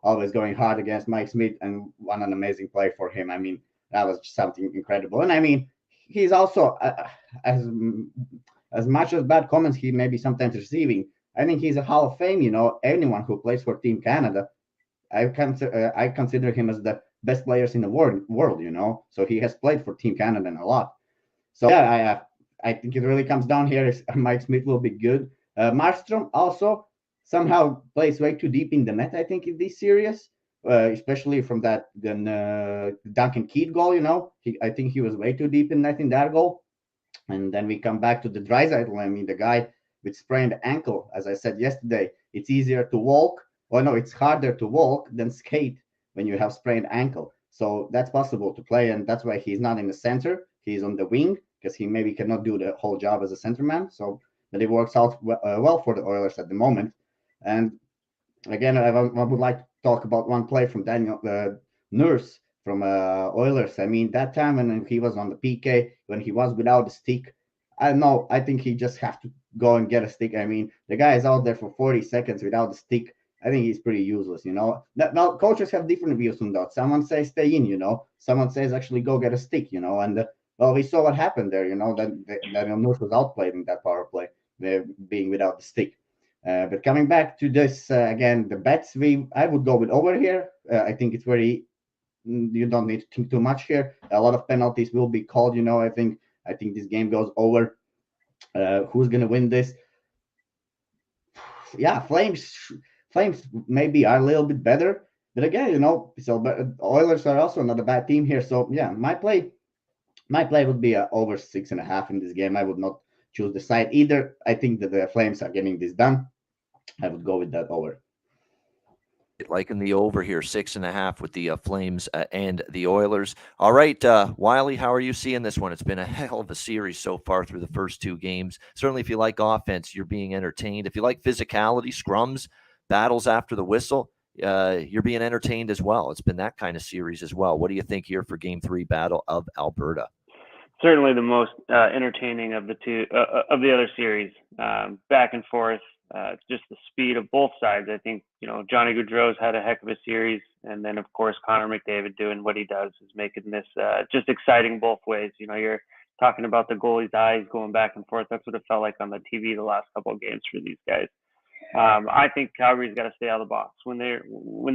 always going hard against Mike Smith, and what an amazing play for him. I mean, that was just something incredible. And I mean, he's also as much as bad comments he may be sometimes receiving. I think he's a Hall of Fame. Anyone who plays for Team Canada, I consider him as the best players in the world. So he has played for Team Canada a lot. So I think it really comes down here. Mike Smith will be good. Markstrom also somehow plays way too deep in the net, I think, in this series, especially from that Duncan Keith goal. I think he was way too deep in net in that goal. And then we come back to the Draisaitl. I mean, the guy with sprained ankle, as I said yesterday, it's easier to walk. Well, no, it's harder to walk than skate when you have sprained ankle. So that's possible to play, and that's why he's not in the center. He's on the wing because he maybe cannot do the whole job as a centerman. So, but it works out well for the Oilers at the moment. And again, I would like to talk about one play from Daniel Nurse from Oilers. I mean, that time when he was on the PK, when he was without a stick, I don't know. I think he just have to go and get a stick. I mean, the guy is out there for 40 seconds without a stick. I think he's pretty useless. Now coaches have different views on that. Someone says stay in. Someone says actually go get a stick. And well, we saw what happened there. That Nurse was outplayed in that power play, being without the stick. But coming back to this again, the bets I would go with over here. I think it's very. You don't need to think too much here. A lot of penalties will be called. I think this game goes over. Who's gonna win this? Yeah, Flames maybe are a little bit better, but again, but Oilers are also not a bad team here. So yeah, my play would be over 6.5 in this game. I would not choose the side either. I think that the Flames are getting this done. I would go with that over. Liking the over here, 6.5 with the Flames and the Oilers. All right, Wylie, how are you seeing this one? It's been a hell of a series so far through the first 2 games. Certainly, if you like offense, you're being entertained. If you like physicality, scrums, battles after the whistle, you're being entertained as well. It's been that kind of series as well. What do you think here for Game 3 Battle of Alberta? Certainly the most entertaining of the two of the other series. Back and forth. Just the speed of both sides. I think, Johnny Gaudreau's had a heck of a series. And then, of course, Connor McDavid doing what he does is making this just exciting both ways. You're talking about the goalie's eyes going back and forth. That's what it felt like on the TV the last couple of games for these guys. I think Calgary's got to stay out of the box. When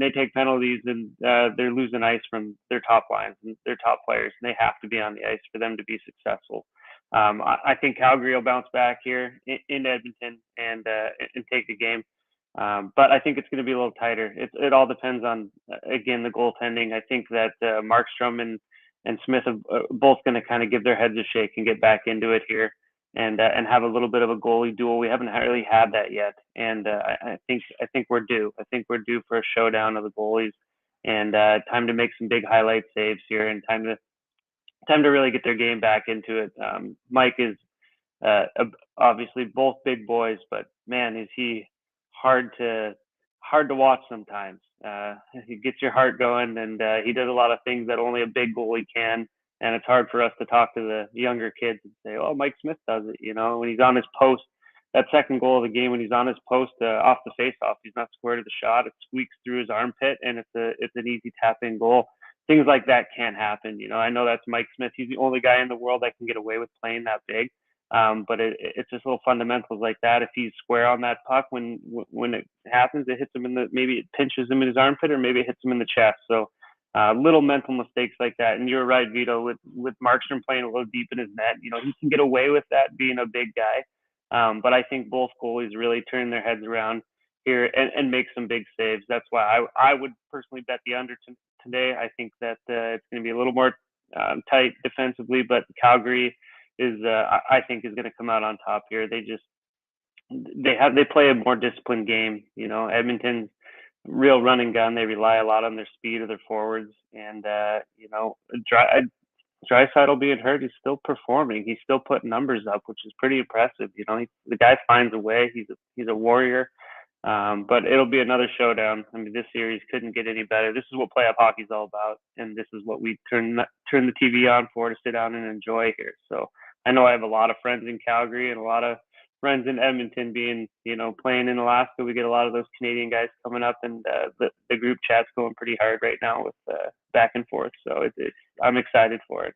they take penalties and they're losing ice from their top lines and their top players, and they have to be on the ice for them to be successful. I think Calgary will bounce back here in Edmonton and take the game. But I think it's going to be a little tighter. It all depends on, again, the goaltending. I think that Markstrom and Smith are both going to kind of give their heads a shake and get back into it here and have a little bit of a goalie duel. We haven't really had that yet. And I think we're due. I think we're due for a showdown of the goalies and time to make some big highlight saves here and time to really get their game back into it. Mike is obviously both big boys, but man, is he hard to watch sometimes. He gets your heart going, and he does a lot of things that only a big goalie can. And it's hard for us to talk to the younger kids and say, "Oh, Mike Smith does it." When he's on his post, that second goal of the game, when he's on his post off the faceoff, he's not square to the shot. It squeaks through his armpit, and it's an easy tap-in goal. Things like that can't happen. I know that's Mike Smith. He's the only guy in the world that can get away with playing that big. But it's just little fundamentals like that. If he's square on that puck when it happens, it hits him maybe it pinches him in his armpit, or maybe it hits him in the chest. So little mental mistakes like that. And you're right, Vito, with Markstrom playing a little deep in his net, he can get away with that being a big guy. But I think both goalies really turn their heads around here and make some big saves. That's why I would personally bet the under today. I think that it's going to be a little more tight defensively, but Calgary I think is going to come out on top here. They play a more disciplined game. Edmonton's real run and gun. They rely a lot on their speed of their forwards, and Draisaitl being hurt, he's still performing. He's still putting numbers up, which is pretty impressive. The guy finds a way. He's a warrior. But it'll be another showdown. I mean, this series couldn't get any better. This is what playoff hockey is all about, and this is what we turn the TV on for, to sit down and enjoy here. So I know I have a lot of friends in Calgary and a lot of friends in Edmonton playing in Alaska. We get a lot of those Canadian guys coming up, and the group chat's going pretty hard right now with back and forth. So I'm excited for it.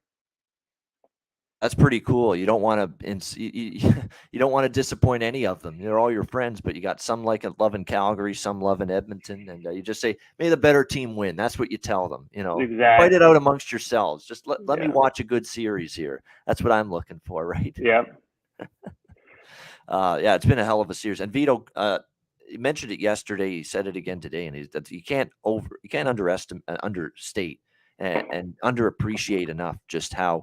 That's pretty cool. You don't want to you don't want to disappoint any of them. They're all your friends, but you got some loving Calgary, some loving Edmonton, and you just say, "May the better team win." That's what you tell them. Exactly. Fight it out amongst yourselves. Just let me watch a good series here. That's what I'm looking for, right? Yeah. It's been a hell of a series. And Vito, he mentioned it yesterday. He said it again today, and you can't understate and underappreciate enough just how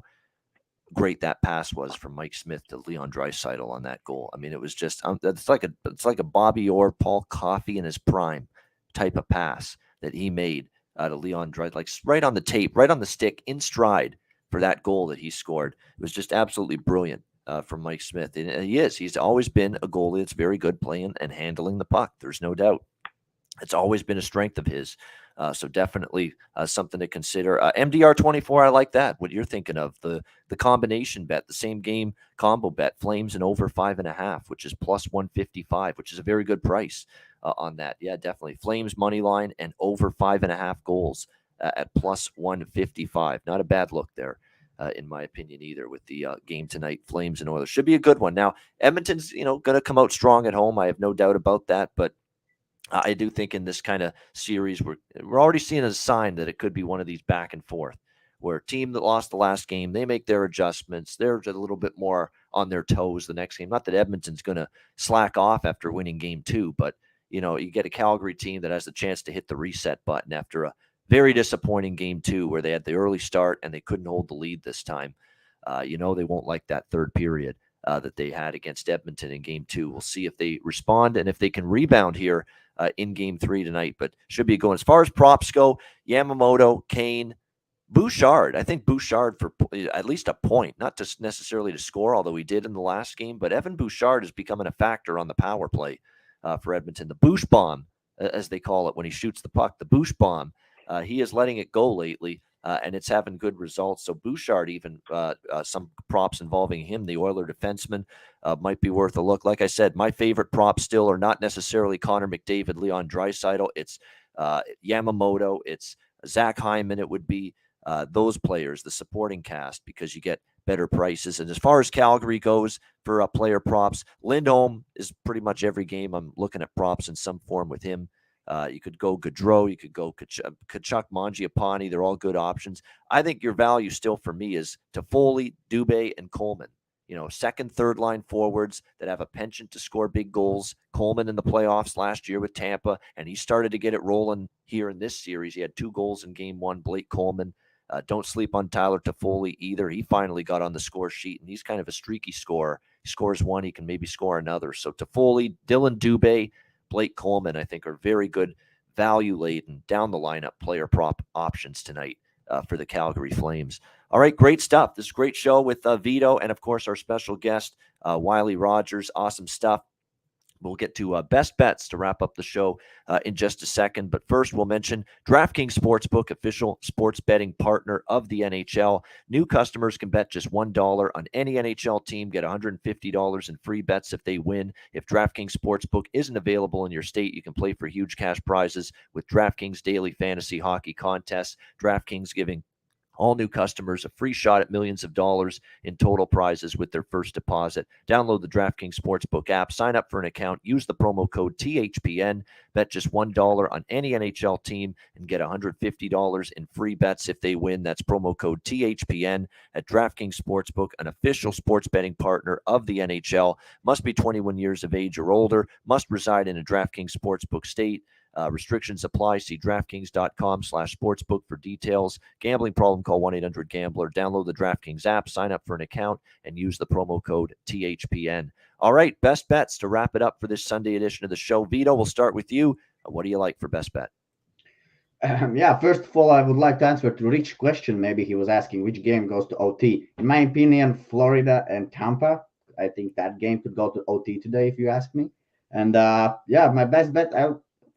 great that pass was from Mike Smith to Leon Draisaitl on that goal. I mean, it was just it's like a Bobby Orr, Paul Coffey in his prime type of pass that he made to Leon Draisaitl, right on the tape, right on the stick, in stride for that goal that he scored. It was just absolutely brilliant from Mike Smith. And he's always been a goalie that's very good playing and handling the puck. There's no doubt. It's always been a strength of his. So definitely something to consider. MDR 24, I like that. What you're thinking of, the combination bet, the same game combo bet, Flames and over 5.5, which is plus 155, which is a very good price on that. Yeah, definitely. Flames money line and over 5.5 goals at plus 155. Not a bad look there, in my opinion, either, with the game tonight, Flames and Oilers. Should be a good one. Now, Edmonton's going to come out strong at home. I have no doubt about that, but I do think in this kind of series, we're already seeing a sign that it could be one of these back and forth, where a team that lost the last game, they make their adjustments. They're a little bit more on their toes the next game. Not that Edmonton's going to slack off after winning game 2, but you get a Calgary team that has the chance to hit the reset button after a very disappointing game 2 where they had the early start and they couldn't hold the lead this time. They won't like that third period that they had against Edmonton in game 2. We'll see if they respond and if they can rebound here in game 3 tonight, but should be going. As far as props go, Yamamoto, Kane, Bouchard. I think Bouchard for at least a point, not just necessarily to score, although he did in the last game, but Evan Bouchard is becoming a factor on the power play for Edmonton. The Bouch bomb, as they call it when he shoots the puck, the Bouch bomb, he is letting it go lately, and it's having good results. So Bouchard, even some props involving him, the Oiler defenseman, might be worth a look. Like I said, my favorite props still are not necessarily Connor McDavid, Leon Draisaitl. It's Yamamoto. It's Zach Hyman. It would be those players, the supporting cast, because you get better prices. And as far as Calgary goes for player props, Lindholm is pretty much every game I'm looking at props in some form with him. You could go Gaudreau, you could go Kachuk, Mangiapane. They're all good options. I think your value still for me is Toffoli, Dubé, and Coleman. Second, third line forwards that have a penchant to score big goals. Coleman in the playoffs last year with Tampa, and he started to get it rolling here in this series. He had 2 goals in game 1, Blake Coleman. Don't sleep on Tyler Toffoli either. He finally got on the score sheet, and he's kind of a streaky scorer. He scores 1, he can maybe score another. So Toffoli, Dylan Dubé, Blake Coleman, I think, are very good value-laden down the lineup player prop options tonight for the Calgary Flames. All right, great stuff. This is a great show with Vito and, of course, our special guest, Wylie Rogers. Awesome stuff. We'll get to best bets to wrap up the show in just a second. But first, we'll mention DraftKings Sportsbook, official sports betting partner of the NHL. New customers can bet just $1 on any NHL team, get $150 in free bets if they win. If DraftKings Sportsbook isn't available in your state, you can play for huge cash prizes with DraftKings Daily Fantasy Hockey Contests. DraftKings giving All new customers a free shot at millions of dollars in total prizes with their first deposit. Download the DraftKings Sportsbook app, sign up for an account, use the promo code THPN, bet just $1 on any NHL team, and get $150 in free bets if they win. That's promo code THPN at DraftKings Sportsbook, an official sports betting partner of the NHL. Must be 21 years of age or older, must reside in a DraftKings Sportsbook state. Restrictions apply. See DraftKings.com/sportsbook for details. Gambling problem, call 1-800-GAMBLER. Download the DraftKings app, sign up for an account, and use the promo code THPN. All right, best bets to wrap it up for this Sunday edition of the show. Vito, we'll start with you. What do you like for best bet? First of all, I would like to answer to Rich's question. Maybe he was asking which game goes to OT. In my opinion, Florida and Tampa. I think that game could go to OT today, if you ask me. And my best bet,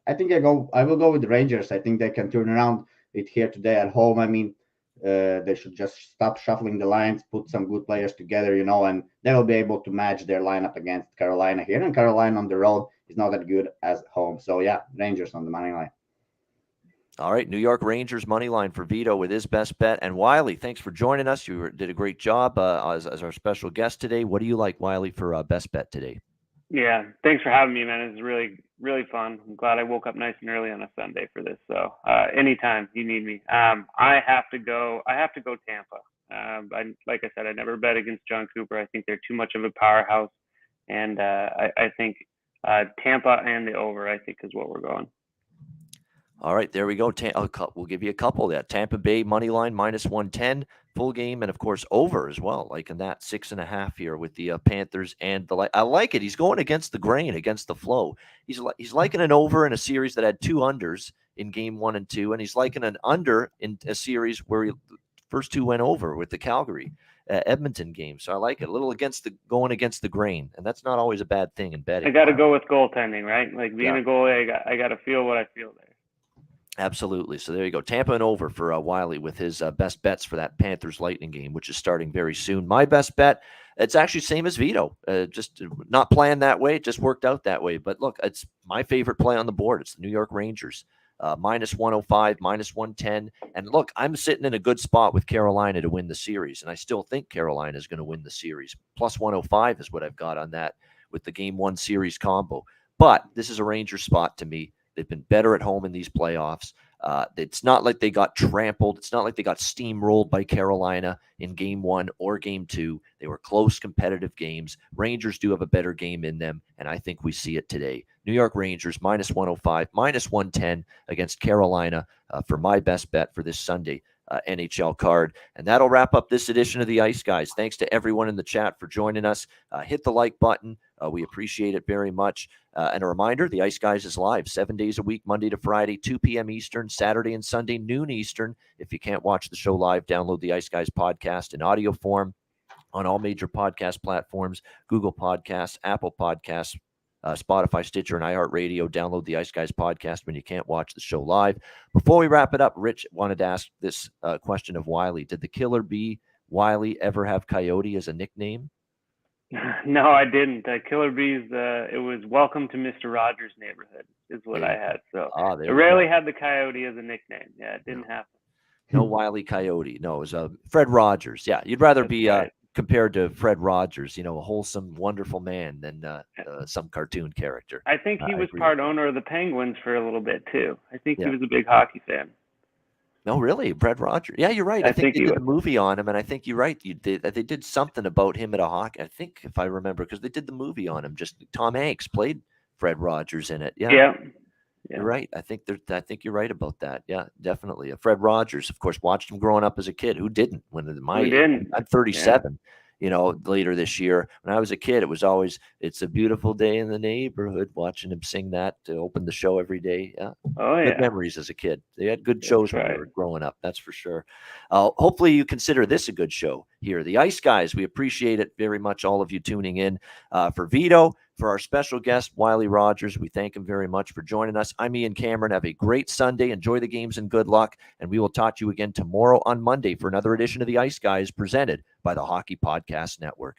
I think I will go with the Rangers. I think they can turn around it here today at home. I mean, they should just stop shuffling the lines, put some good players together, and they will be able to match their lineup against Carolina here. And Carolina on the road is not that good as home. So Rangers on the money line. All right, New York Rangers money line for Vito with his best bet. And Wylie, thanks for joining us. You did a great job as our special guest today. What do you like, Wylie, for best bet today? Yeah, thanks for having me, man. It's really, really fun. I'm glad I woke up nice and early on a Sunday for this. So anytime you need me, I have to go Tampa. Like I said, I never bet against John Cooper. I think they're too much of a powerhouse, and I think Tampa and the over, I think, is what we're going. All right, there we go. We'll give you a couple of that. Tampa Bay money line -110, full game, and of course over as well. Like in that 6.5 here with the Panthers and the. I like it. He's going against the grain, against the flow. He's liking an over in a series that had 2 unders in game 1 and 2, and he's liking an under in a series where the first 2 went over with the Calgary Edmonton game. So I like it. A little going against the grain, and that's not always a bad thing in betting. I got to go with goaltending, right? Like being a goalie, I got to feel what I feel there. Absolutely. So there you go. Tampa and over for Wylie with his best bets for that Panthers Lightning game, which is starting very soon. My best bet, it's actually same as Vito. Just not planned that way. It just worked out that way. But look, it's my favorite play on the board. It's the New York Rangers. -105, -110. And look, I'm sitting in a good spot with Carolina to win the series. And I still think Carolina is going to win the series. +105 is what I've got on that with the game 1 series combo. But this is a Rangers spot to me. They've been better at home in these playoffs. It's not like they got trampled. It's not like they got steamrolled by Carolina in game 1 or game 2. They were close, competitive games. Rangers do have a better game in them, and I think we see it today. New York Rangers -105, -110 against Carolina for my best bet for this Sunday NHL card. And that'll wrap up this edition of the Ice Guys. Thanks to everyone in the chat for joining us. Hit the like button. We appreciate it very much. And a reminder, the Ice Guys is live 7 days a week, Monday to Friday, 2 p.m. Eastern, Saturday and Sunday, noon Eastern. If you can't watch the show live, download the Ice Guys podcast in audio form on all major podcast platforms, Google Podcasts, Apple Podcasts, Spotify, Stitcher, and iHeartRadio. Download the Ice Guys podcast when you can't watch the show live. Before we wrap it up, Rich wanted to ask this question of Wylie. Did the Killer Bee Wylie ever have Coyote as a nickname? No, I didn't. Killer Bees, it was Welcome to Mr. Rogers' Neighborhood is what I had. So I rarely had the Coyote as a nickname. Yeah, it didn't happen. No Wylie Coyote. No, it was Fred Rogers. Yeah, you'd rather be compared to Fred Rogers, a wholesome, wonderful man than some cartoon character. I think he was part owner of the Penguins for a little bit, too. I think he was a big hockey fan. No, really, Fred Rogers. Yeah, you're right. I think they did a movie on him, and I think you're right. They did something about him at a hockey. I think, if I remember, because they did the movie on him. Just Tom Hanks played Fred Rogers in it. Yeah. You're right. I think you're right about that. Yeah, definitely. Fred Rogers, of course, watched him growing up as a kid. Who didn't? I'm 37. Later this year. When I was a kid, it was always, it's a beautiful day in the neighborhood, watching him sing that to open the show every day. Yeah. Oh, yeah. Good memories as a kid. They had good shows when they were growing up. That's for sure. Hopefully you consider this a good show here. The Ice Guys, we appreciate it very much, all of you tuning in. For Vito, for our special guest, Wylie Rogers, we thank him very much for joining us. I'm Ian Cameron. Have a great Sunday. Enjoy the games and good luck. And we will talk to you again tomorrow on Monday for another edition of the Ice Guys presented by the Hockey Podcast Network.